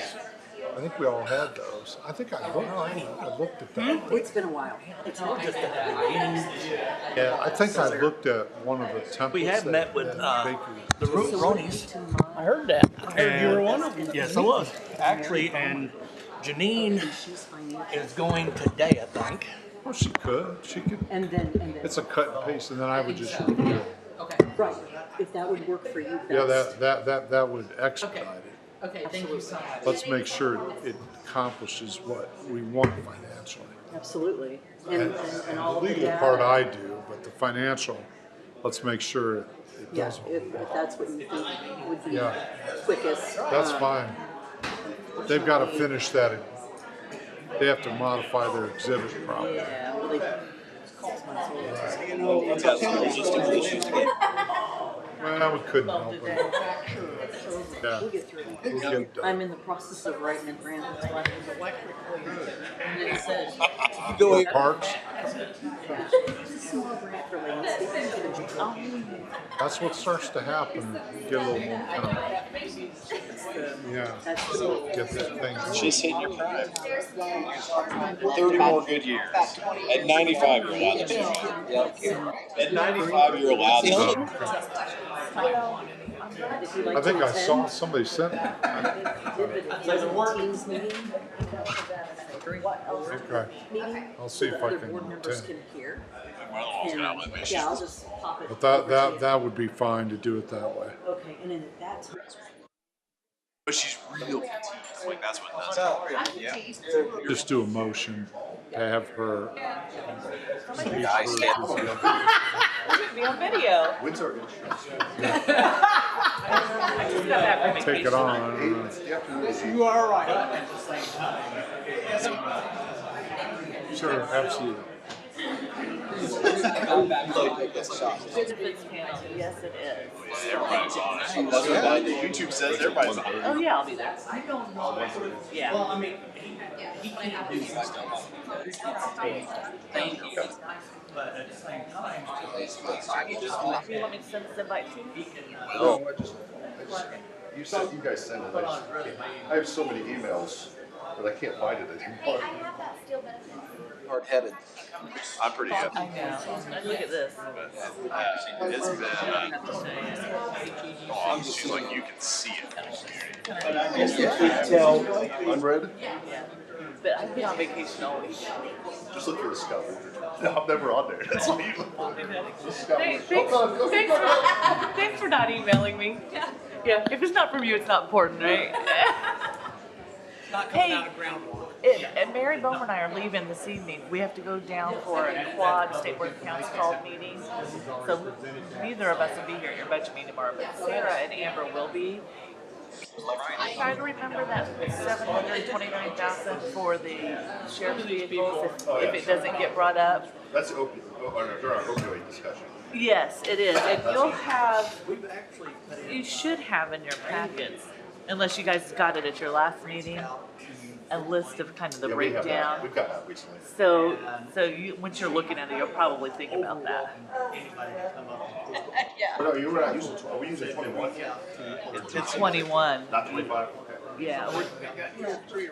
I think we all had those. I think I looked at that. It's been a while. It's all just Yeah, I think I looked at one of the templates. We have met with the Ronies. I heard that. I heard you were one of them. Yes, I was. Actually, and Janine is going today, I think. Well, she could. She could. And then. It's a cut and paste, and then I would just review it. Okay. Right. If that would work for you. Yeah, best. that would expedite it. Okay, thank you so much. Let's make sure it accomplishes what we want financially. Absolutely. And all The of the legal data. part I do, but the financial, let's make sure it Yeah, does. if that's what you think would be Yeah. quickest. That's fine. They've got to finish that. They have to modify their exhibit probably. Yeah, well, Well, we couldn't help it. Yeah. We'll get it done. I'm in the process of writing a grant that's like electrically. And it says. Parks, Small grant for landscaping. that's what starts to happen. Get a little momentum. Yeah. Get that thing going. She's hitting your prime. 30 more good years. At 95, you're allowed to do it. At 95, you're allowed to do it. I think I saw somebody sent me. Teams meeting. Okay. I'll see if I Other can board members attend. can hear. Well, Yeah, I'll just pop it. But that would be fine to do it that way. Okay, and then at that time. But she's real confused. Like, that's what does it. Yeah. Just do a motion to have her. Be on video. When's our insurance? Take it on. You are right. Sure, absolutely. Benefits panel, yes it is. Everybody's on it. That's what YouTube says. Everybody's on it. Oh yeah, I'll be there. I don't know. Yeah. Well, I mean, Thank you. but at the same time. You want me to send this invite to you? You said you guys sent it. I have so many emails, but I can't find it anymore. Hard-headed. I'm pretty good. I know. Look at this. It's been, she's like, you can see it. Tell unread. But I've been on vacation all week. Just look for the scout. I'm never on there. That's all you look for. Thanks for not emailing me. Yeah, if it's not from you, it's not important, right? Not coming out of groundwater. And Mary Bowman and I are leaving this evening. We have to go down for a quad State Board of Accounts called meeting. So neither of us will be here at your budget meeting tomorrow, but Sarah and Amber will be. I'm trying to remember that $729,000 for the sheriff's vehicles if it doesn't get brought up. That's opioid discussion. Yes, it is. And you'll have, you should have in your packets, unless you guys got it at your last meeting, a list of kind of the breakdown. We've got that recently. So you, once you're looking at it, you'll probably think about that. But are you not using? Are we using 21? It's 21. Not 25. Okay. Yeah,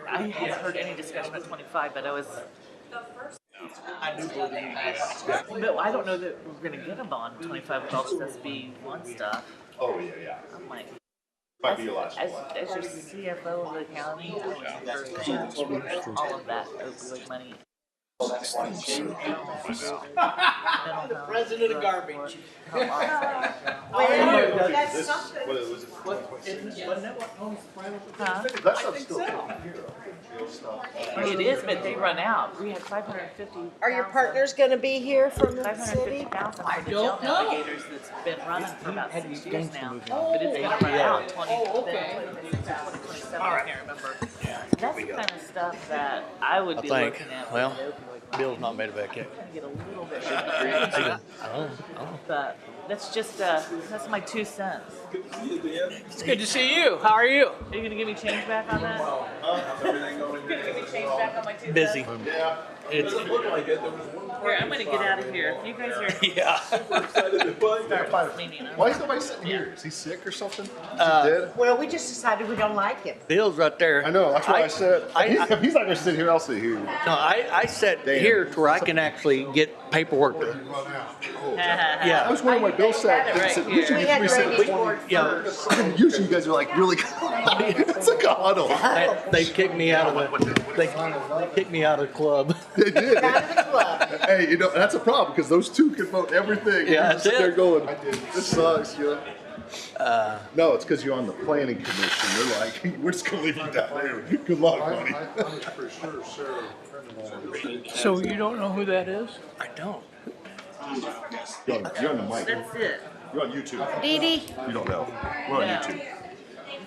I haven't heard any discussion about 25, but I was. I do believe you. But I don't know that we're gonna get them on 25 with all this SB1 stuff. Oh yeah. I'm like. Might be your last As one. your CFO of the county, all of that opioid money. The president of garbage. What was it? That stuff's still taken care of. It is, but they run out. We had 550. Are your partners going to be here from the city? 550,000 for the jail navigators that's been running for about 6 years now. But it's going to run out in 2027, I can't remember. That's the kind of stuff that I would be looking at. Well, with the opioid money. Bill's not made it back yet. Kind of get a little bit better. But that's just, that's my 2 cents. It's good to see you. How are you? Are you going to give me change back on that? You're going to give me change back on my 2 cents? Busy. It's Here, I'm going to get out of here. If you guys are yeah. start this meeting, Why is nobody sitting here? Is he sick or something? Is he dead? Well, we just decided we don't like him. Bill's right there. I know. That's what I said. If he's not going to sit here, I'll sit here. No, I sat here to where I can actually get paperwork. I Yeah. was wondering why Bill sat. Right Usually here. We had we sit drainage board Yeah. Usually you guys are like really. It's like a huddle. They kicked me out of the. They kicked me out of the club. They did. Out of the club. Hey, you know that's a problem because those two can vote everything. Yeah, You're that's just it. there going. This sucks, you know. No, it's because you're on the planning commission. They're like, we're just gonna leave you down there. Good luck, buddy. I was pretty sure Sarah, a friend of mine. So you don't know who that is? I don't. You're on the mic. That's it. You're on YouTube. Dee Dee. You don't know. We're on No. YouTube.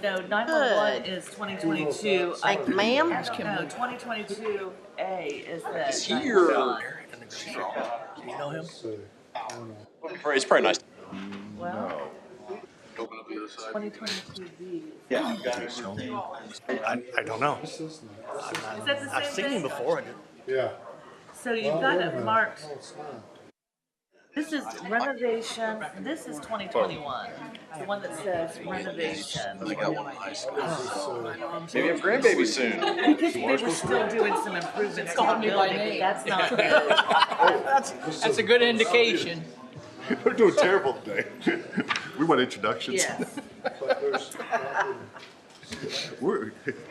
No, 911 is 2022. Like, ma'am? No, 2022A is the. Here. Do you know him? It's probably nice. Well, 2022B. Yeah. I don't know. Is that the I've same seen him thing? before. Yeah. So you've got it marked. This is renovation, this is 2021, the one that says renovation. They got one in high school. Maybe have grandbabies soon. Because they were still doing some improvements to the building, but that's not good. That's a good indication. We're doing terrible today. We want introductions. Yes.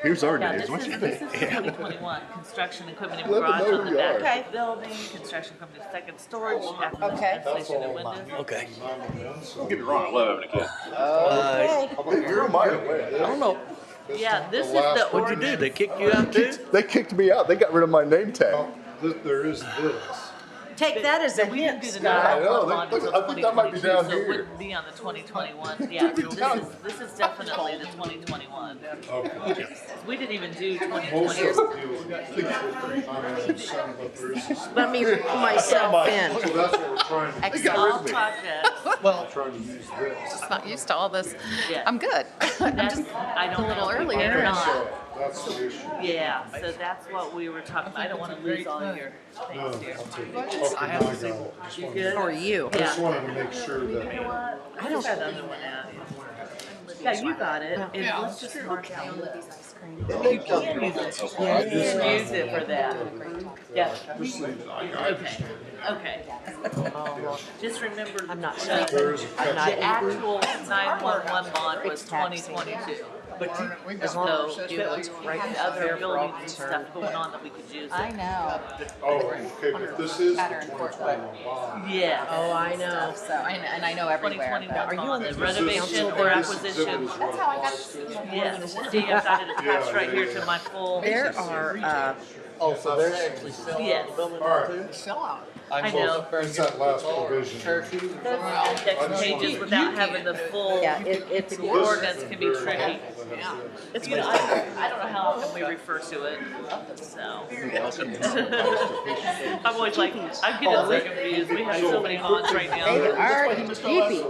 Here's our Yeah, names. this What's is, your this name? is 2021, construction equipment and Let them garage know on who the you back are. of the building, construction equipment second storage, after Okay. ventilation and windows. Okay. Don't get me wrong, I love having a kid. Okay. You're my way. I don't know. Yeah, this is the What'd you do? ordinance. They kicked you out too? They kicked me out. They got rid of my name tag. There is this. Take that as a We didn't hint, do the Scott. know, bond they- until I think that might be 2022, down so it here. wouldn't be on the 2021. Yeah, this is definitely the 2021. Okay. We didn't even do Most of 2020. it deals with Let me pull myself in. So that's what we're trying to do. All projects. We're trying to use this. Just not used to all this. Yeah. I'm good. I'm That's, just I don't a little know if we earlier. can or not. So that's the issue. Yeah, so that's what we were talking about. I don't want to lose all of your No, things here. I'll take it. Okay, now I got it. Just You wanted- good? Or you. Just Yeah. wanted to make sure You that. know what? I don't have the other one out. Yeah, you got it. And let's just mark out this. You can use it. You can use it for that. Yeah. Okay, okay. Just remember. I'm not the actual 911 bond was 2022. As long as So you know it's we right had there other for buildings and officer. stuff going on that we could use I it. know. Oh, okay, but this is the Pattern for 2021 bond. Yeah. Oh, I know. So, and I know everywhere. 2021 Are you on the bond, renovation or acquisition. That's how I got to see you. Yes, see, I've got it attached right here to my full. There are, Oh, so they're actually selling Yes. the building All now right. too? Sellout. I know. It's that last provision. Text pages without having the full, yeah, it's, the ordinance can be tricky. It's, you know, I don't know how often we refer to it, so. I'm always like, I'm getting so confused, we have so many bonds right they now. are deepy.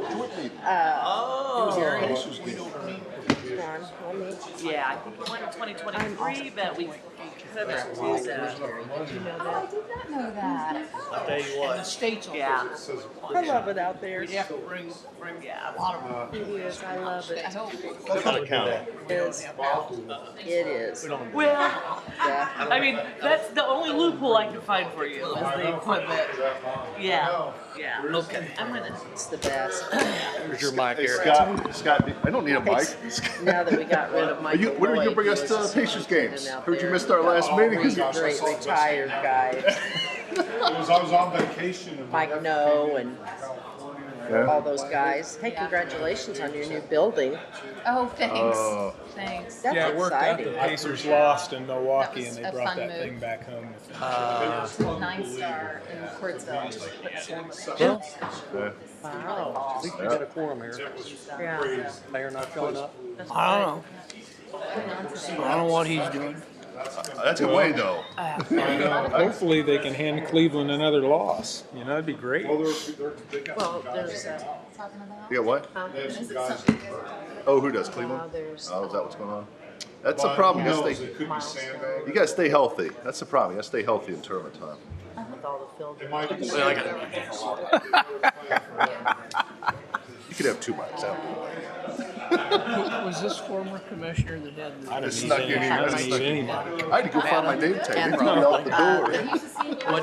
Yeah, I think we went in 2023, but we couldn't do that. I did not know that. I'll tell you what. Yeah, I love it out there. yeah. It is, I love it. I hope. That's not count. It is. Well, Yeah. I mean, that's the only loophole I can find for you, is the equipment. Yeah, yeah. Okay. I'm gonna, It's the best. Here's your mic Hey, here. Scott, I don't need a mic. Now that we got rid of Michael When are you gonna bring us to Lloyd, the Pacers games? sitting out Heard you there. missed our last meeting. Three great retired guys, I was on vacation. and Mike No and all those guys. Hey, congratulations on your new building. Oh, thanks. Thanks. That's Yeah, it worked out. exciting. The Pacers lost in Milwaukee, That was and they a brought fun that move. thing back home. 9-star in Quartzville. Wow. I think we got a quorum here. Yeah. Mayor not showing up. I don't know. I don't know what he's doing. That's a way though. Hopefully, they can hand Cleveland another loss. You know, that'd be great. Well, they got Well, some guys. there's Talking about. You got what? They have some guys. Oh, who does? Cleveland? there's Oh, is that what's going on? That's the problem. You Miles, gotta it stay, could be sandbagged. you gotta stay healthy. That's the problem. You gotta stay healthy in tournament time. with all the field. It might be You could have two mics out. Was this former commissioner that had I don't It's need not any- getting- I don't it's need not anybody. I had to go find my name tag. They threw me out the door.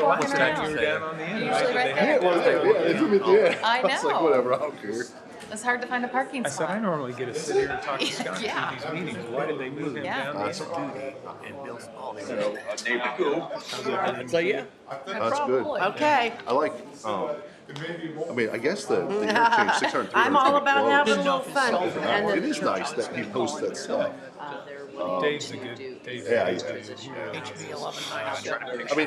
What's Time you were down on the end, right? Usually Did right they there. have- Yeah, they threw me at the end. I I was like, know. whatever, I don't care. It's hard to find a parking I said, I spot. normally get to sit here and talk to Scott Yeah. through these meetings. Why did they move him Yeah. down That's there? and Bill Small. So yeah. That's good. Okay. I like, I mean, I guess the interchange 603. I'm all about having a close. little fun. And It is nice that he posts that stuff. Dave's a good Yeah,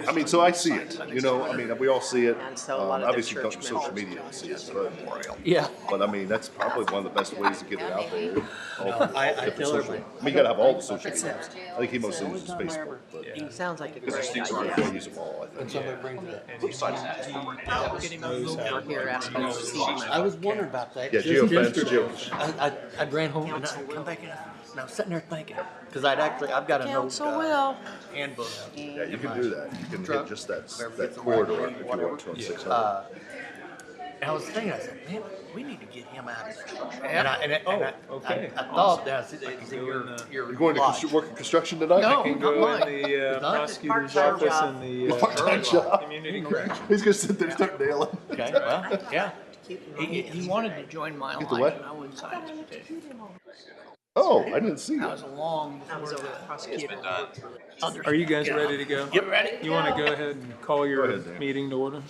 I mean, so I see it, you know, I mean, we all see it. And so a lot of their Obviously, don't church social members media don't see use it, memorial. Yeah. but I mean, that's probably one of the best ways to get it out there. I Different tell social- everybody. I mean, you gotta have all the social media. I think he mostly uses Time I Facebook, ever- but. Sounds like a Because those great things are, idea. I use them all, I When think. somebody brings it up. We're here asking for seats. I was wondering about that. Yeah, just geofence, yesterday. I ran home and I come back in and I was sitting there thinking, because I've got a note, Council will. handbook. Yeah, you can do that. You can Truck, hit just that whatever that gets corridor away, if you whatever. want to on 600. And I was thinking, I said, man, we need to get him out of there. okay. I thought that your You're going to lodge. work in construction tonight? No. Can go not in the Not prosecutor's part-time office job. in the Part-time job. community corrections. He's gonna sit there and start nailing. Okay, well, yeah. He wanted to join my Get the what? I wouldn't sign his petition. Oh, I didn't see That that. was long That was before over the the prosecutor. Are you guys ready to go? Get ready. You want to go ahead and call your ahead, Dan. meeting to order?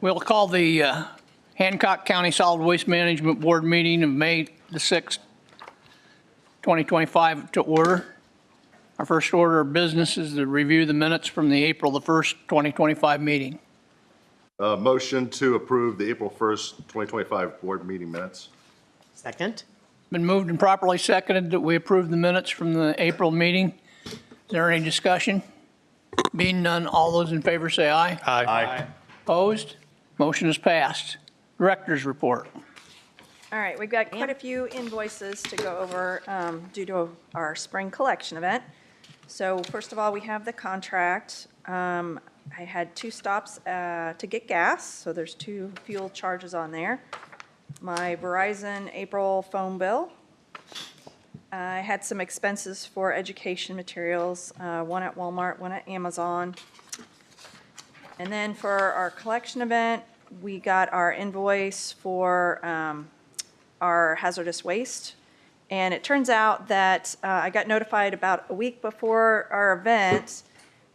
We'll call the Hancock County Solid Waste Management Board meeting of May the 6th, 2025 to order. Our first order of business is to review the minutes from the April the 1st, 2025 meeting. Motion to approve the April 1st, 2025 board meeting minutes. Second? Been moved and properly seconded that we approve the minutes from the April meeting. Is there any discussion? Being none, all those in favor say aye. Aye. Opposed? Motion is passed. Director's report. All right, we've got quite a few invoices to go over due to our spring collection event. So first of all, we have the contract. I had 2 stops to get gas, so there's 2 fuel charges on there. My Verizon April phone bill. I had some expenses for education materials, one at Walmart, one at Amazon. And then for our collection event, we got our invoice for our hazardous waste. And it turns out that I got notified about a week before our event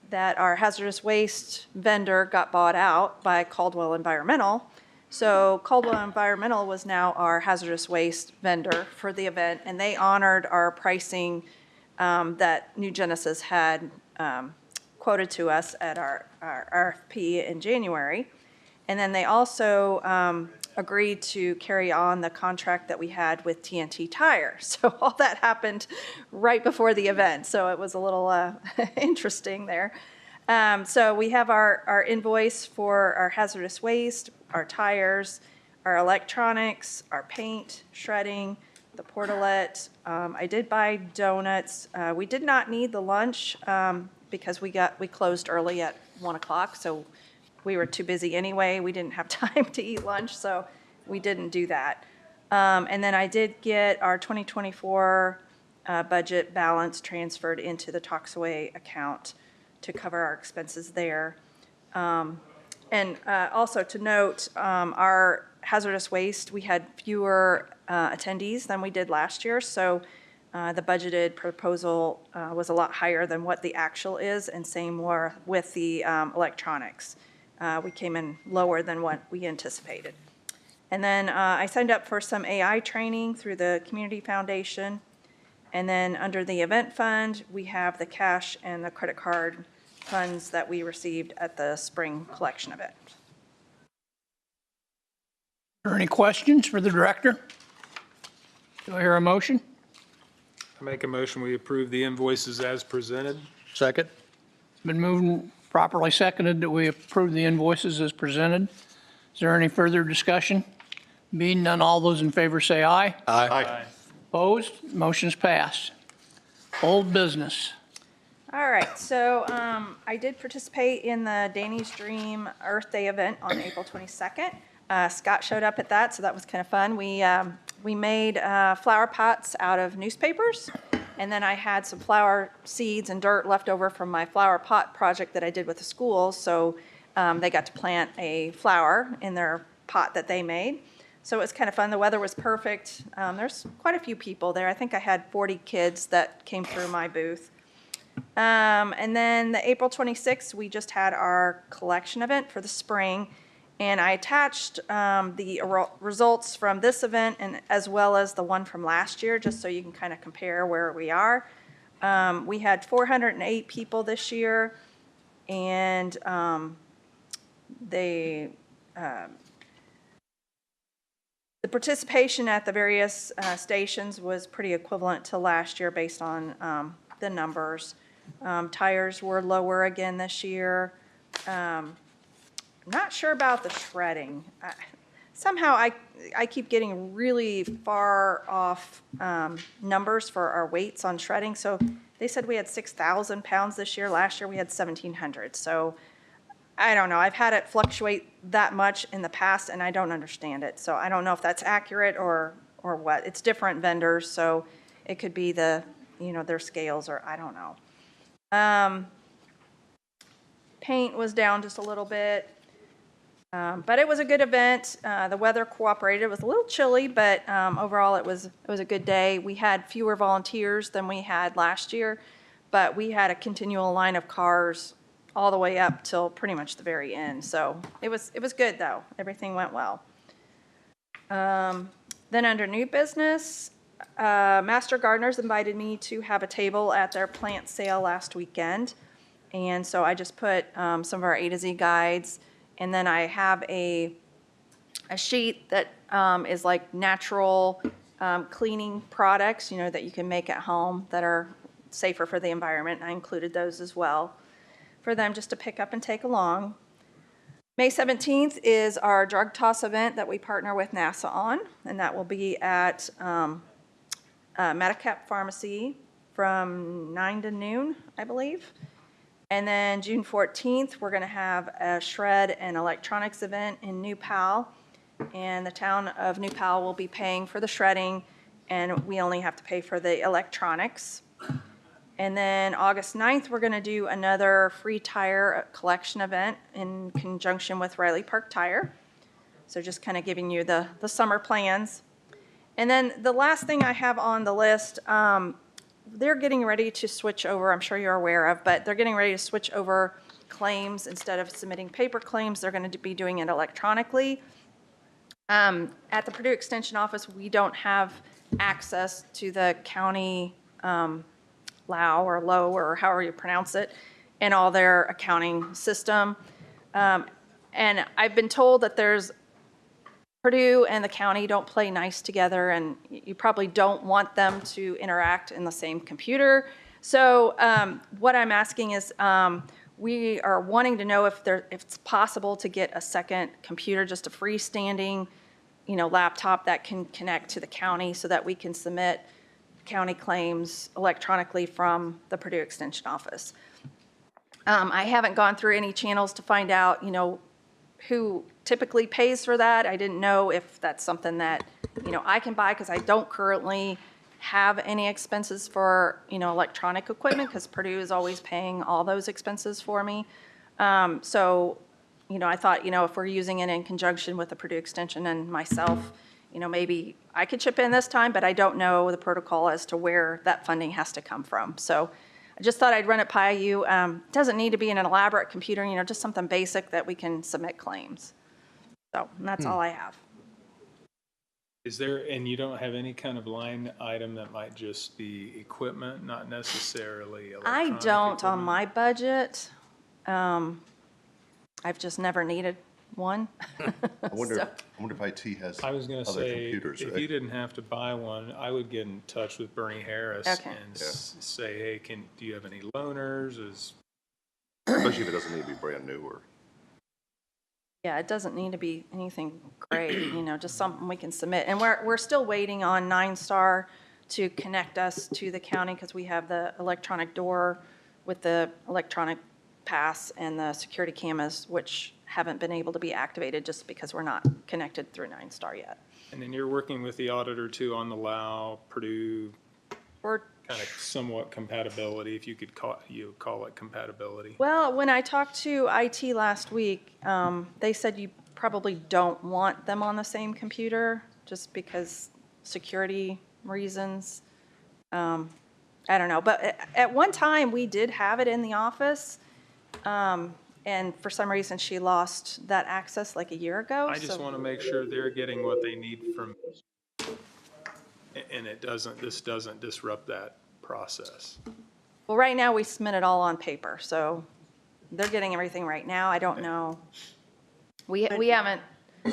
that our hazardous waste vendor got bought out by Caldwell Environmental. So Caldwell Environmental was now our hazardous waste vendor for the event, and they honored our pricing that New Genesis had quoted to us at our RFP in January. And then they also agreed to carry on the contract that we had with TNT Tire. So all that happened right before the event. So it was a little interesting there. So we have our invoice for our hazardous waste, our tires, our electronics, our paint, shredding, the portalette. I did buy donuts. We did not need the lunch because we closed early at 1 o'clock. So we were too busy anyway. We didn't have time to eat lunch, so we didn't do that. And then I did get our 2024 budget balance transferred into the Toxaway account to cover our expenses there. And also to note, our hazardous waste, we had fewer attendees than we did last year, so the budgeted proposal was a lot higher than what the actual is, and same more with the electronics. We came in lower than what we anticipated. And then I signed up for some AI training through the Community Foundation. And then under the event fund, we have the cash and the credit card funds that we received at the spring collection event. Are there any questions for the director? Do I hear a motion? I make a motion, we approve the invoices as presented. Second? Been moved and properly seconded that we approve the invoices as presented. Is there any further discussion? Being none, all those in favor say aye. Aye. Opposed? Motion's passed. Old business. All right, so I did participate in the Danny's Dream Earth Day event on April 22nd. Scott showed up at that, so that was kind of fun. We made flower pots out of newspapers, and then I had some flower seeds and dirt left over from my flower pot project that I did with the schools, so they got to plant a flower in their pot that they made. So it was kind of fun. The weather was perfect. There's quite a few people there. I think I had 40 kids that came through my booth. And then the April 26th, we just had our collection event for the spring. And I attached the results from this event and as well as the one from last year, just so you can kind of compare where we are. We had 408 people this year, and the participation at the various stations was pretty equivalent to last year based on the numbers. Tires were lower again this year. I'm not sure about the shredding. Somehow I keep getting really far off numbers for our weights on shredding. So they said we had 6,000 pounds this year. Last year we had 1,700. So I don't know. I've had it fluctuate that much in the past, and I don't understand it. So I don't know if that's accurate or what. It's different vendors, so it could be the, their scales, or I don't know. Paint was down just a little bit, but it was a good event. The weather cooperated. It was a little chilly, but overall it was a good day. We had fewer volunteers than we had last year, but we had a continual line of cars all the way up till pretty much the very end. So it was good though. Everything went well. Then under new business, Master Gardeners invited me to have a table at their plant sale last weekend. And so I just put some of our A to Z guides, and then I have a sheet that is like natural cleaning products, that you can make at home that are safer for the environment. I included those as well for them just to pick up and take along. May 17th is our drug toss event that we partner with NASA on, and that will be at Medicap Pharmacy from 9 to noon, I believe. And then June 14th, we're going to have a shred and electronics event in New Pal, and the town of New Pal will be paying for the shredding, and we only have to pay for the electronics. And then August 9th, we're going to do another free tire collection event in conjunction with Riley Park Tire. So just kind of giving you the summer plans. And then the last thing I have on the list, they're getting ready to switch over, I'm sure you're aware of, but they're getting ready to switch over claims. Instead of submitting paper claims, they're going to be doing it electronically. At the Purdue Extension Office, we don't have access to the county LAO or LO or however you pronounce it, and all their accounting system. And I've been told that Purdue and the county don't play nice together, and you probably don't want them to interact in the same computer. So what I'm asking is we are wanting to know if it's possible to get a second computer, just a freestanding laptop that can connect to the county so that we can submit county claims electronically from the Purdue Extension Office. I haven't gone through any channels to find out, who typically pays for that. I didn't know if that's something that, I can buy because I don't currently have any expenses for, electronic equipment because Purdue is always paying all those expenses for me. So, I thought, if we're using it in conjunction with the Purdue Extension and myself, maybe I could chip in this time, but I don't know the protocol as to where that funding has to come from. So I just thought I'd run it by you. It doesn't need to be an elaborate computer, just something basic that we can submit claims. So that's all I have. Is there, and you don't have any kind of line item that might just be equipment, not necessarily electronic I don't equipment? on my budget. I've just never needed one. I wonder if IT has I was going to other say, computers, if right? you didn't have to buy one, I would get in touch with Bernie Harris Okay. and say, hey, do you have any loaners? Especially if it doesn't need to be brand new or. Yeah, it doesn't need to be anything great, just something we can submit. And we're still waiting on 9-Star to connect us to the county because we have the electronic door with the electronic pass and the security cameras, which haven't been able to be activated just because we're not connected through 9-Star yet. And then you're working with the auditor too on the LAO, Purdue, kind of somewhat compatibility, if you could call it compatibility. Well, when I talked to IT last week, they said you probably don't want them on the same computer just because security reasons. I don't know. But at one time, we did have it in the office. And for some reason, she lost that access like a year ago. I just so- want to make sure they're getting what they need from, and this doesn't disrupt that process. Well, right now, we submit it all on paper, so they're getting everything right now. I don't know. We haven't,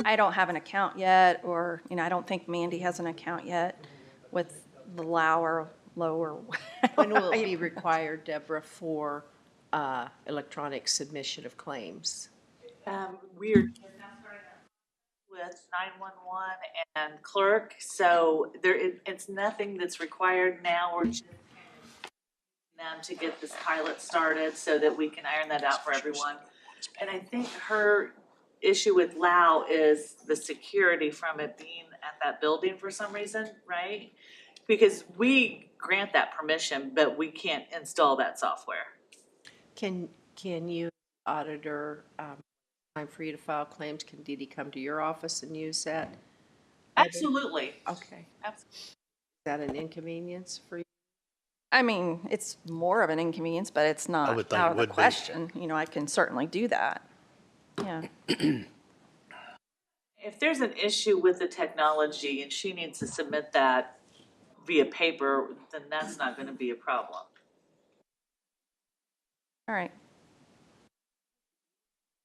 I don't have an account yet, or, I don't think Mandy has an account yet with the lower. When will it be required, Deborah, for electronic submission of claims? We're with 911 and clerk, so it's nothing that's required now. We're just them to get this pilot started so that we can iron that out for everyone. And I think her issue with Lao is the security from it being at that building for some reason, right? Because we grant that permission, but we can't install that software. Can you, auditor, time for you to file claims? Can Dee Dee come to your office and use that? Absolutely. Okay. Absolutely. Is that an inconvenience for you? I mean, it's more of an inconvenience, but it's not would think out it of the would be. question. I can certainly do that. Yeah. If there's an issue with the technology and she needs to submit that via paper, then that's not going to be a problem. All right.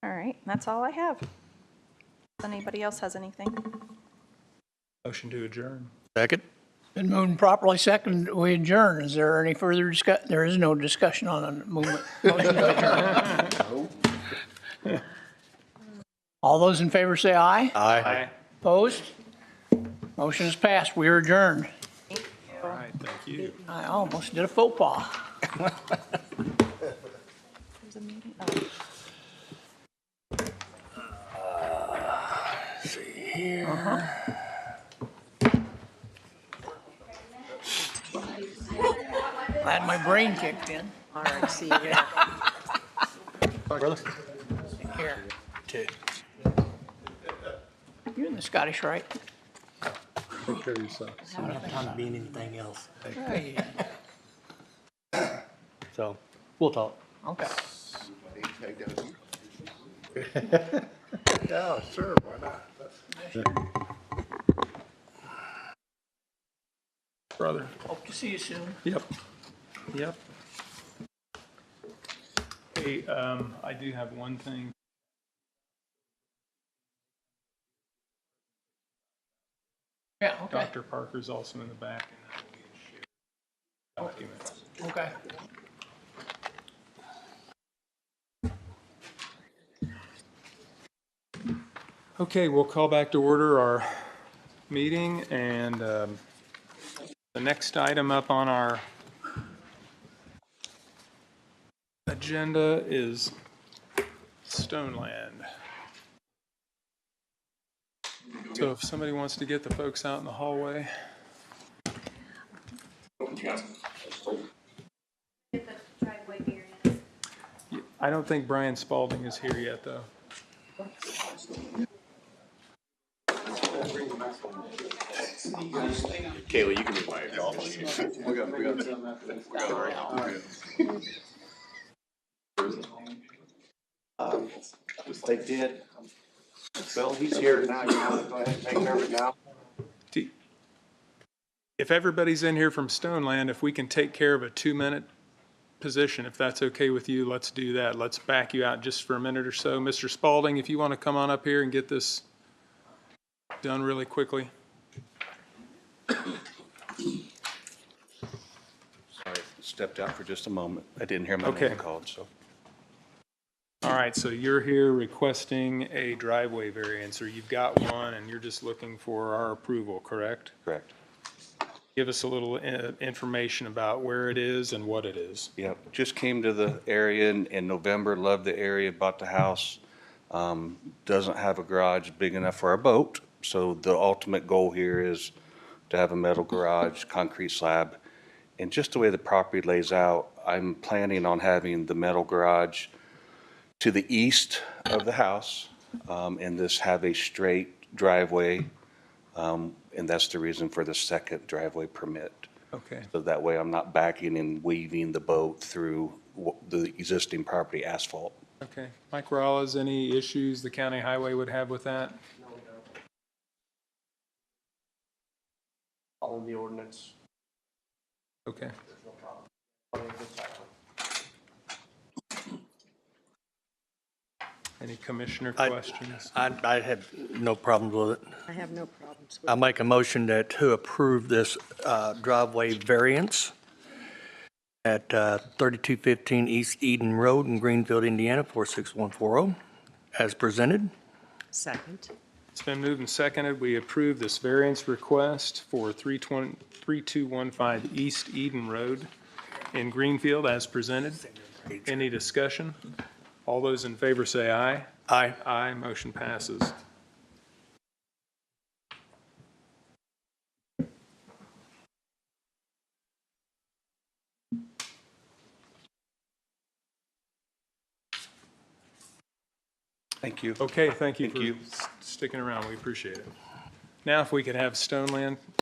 All right, that's all I have. If anybody else has anything? Motion to adjourn. Second? Been moved and properly seconded, we adjourn. Is there any further discuss, there is no discussion on the movement. Motion to adjourn. All those in favor say aye. Aye. Opposed? Motion is passed. We are adjourned. All right, thank you. I almost did a faux pas. There's a meeting. See here. Glad my brain kicked in. All right, see you there. Brother? Here. Two. You're in the Scottish Rite. Take care of yourself. I don't have time to be in anything else. Hey, So, we'll talk. okay. Yeah, sure, why not? Brother. Hope to see you soon. Yep. Yep. Hey, I do have one thing. Yeah, okay. Dr. Parker's also in the back, and that will be shared documents. Okay. Okay, we'll call back to order our meeting, and the next item up on our agenda is Stoneland. So if somebody wants to get the folks out in the hallway. I don't think Brian Spalding is here yet, though. Kaylee, you can be my golf. They did. Bill, he's here now. You want to go ahead and take care of it now? If everybody's in here from Stoneland, if we can take care of a 2-minute position, if that's okay with you, let's do that. Let's back you out just for a minute or so. Mr. Spalding, if you want to come on up here and get this done really quickly. Sorry, stepped out for just a moment. I didn't hear my name called, so. All right, so you're here requesting a driveway variance, or you've got one and you're just looking for our approval, correct? Correct. Give us a little information about where it is and what it is. Yep, just came to the area in November, loved the area, bought the house. Doesn't have a garage big enough for our boat, so the ultimate goal here is to have a metal garage, concrete slab. And just the way the property lays out, I'm planning on having the metal garage to the east of the house, and this have a straight driveway, and that's the reason for the second driveway permit. Okay. So that way I'm not backing and weaving the boat through the existing property asphalt. Okay. Mike Rollins, any issues the county highway would have with that? Follow the ordinance. Okay. Any commissioner questions? I have no problems with it. I have no problems with I it. make a motion to approve this driveway variance at 3215 East Eden Road in Greenfield, Indiana, 46140, as presented. Second. It's been moved and seconded. We approve this variance request for 3215 East Eden Road in Greenfield as presented. Any discussion? All those in favor say aye. Aye. Aye, motion passes. Thank you. Okay, thank you for sticking around. We appreciate it. Now, if we could have Stoneland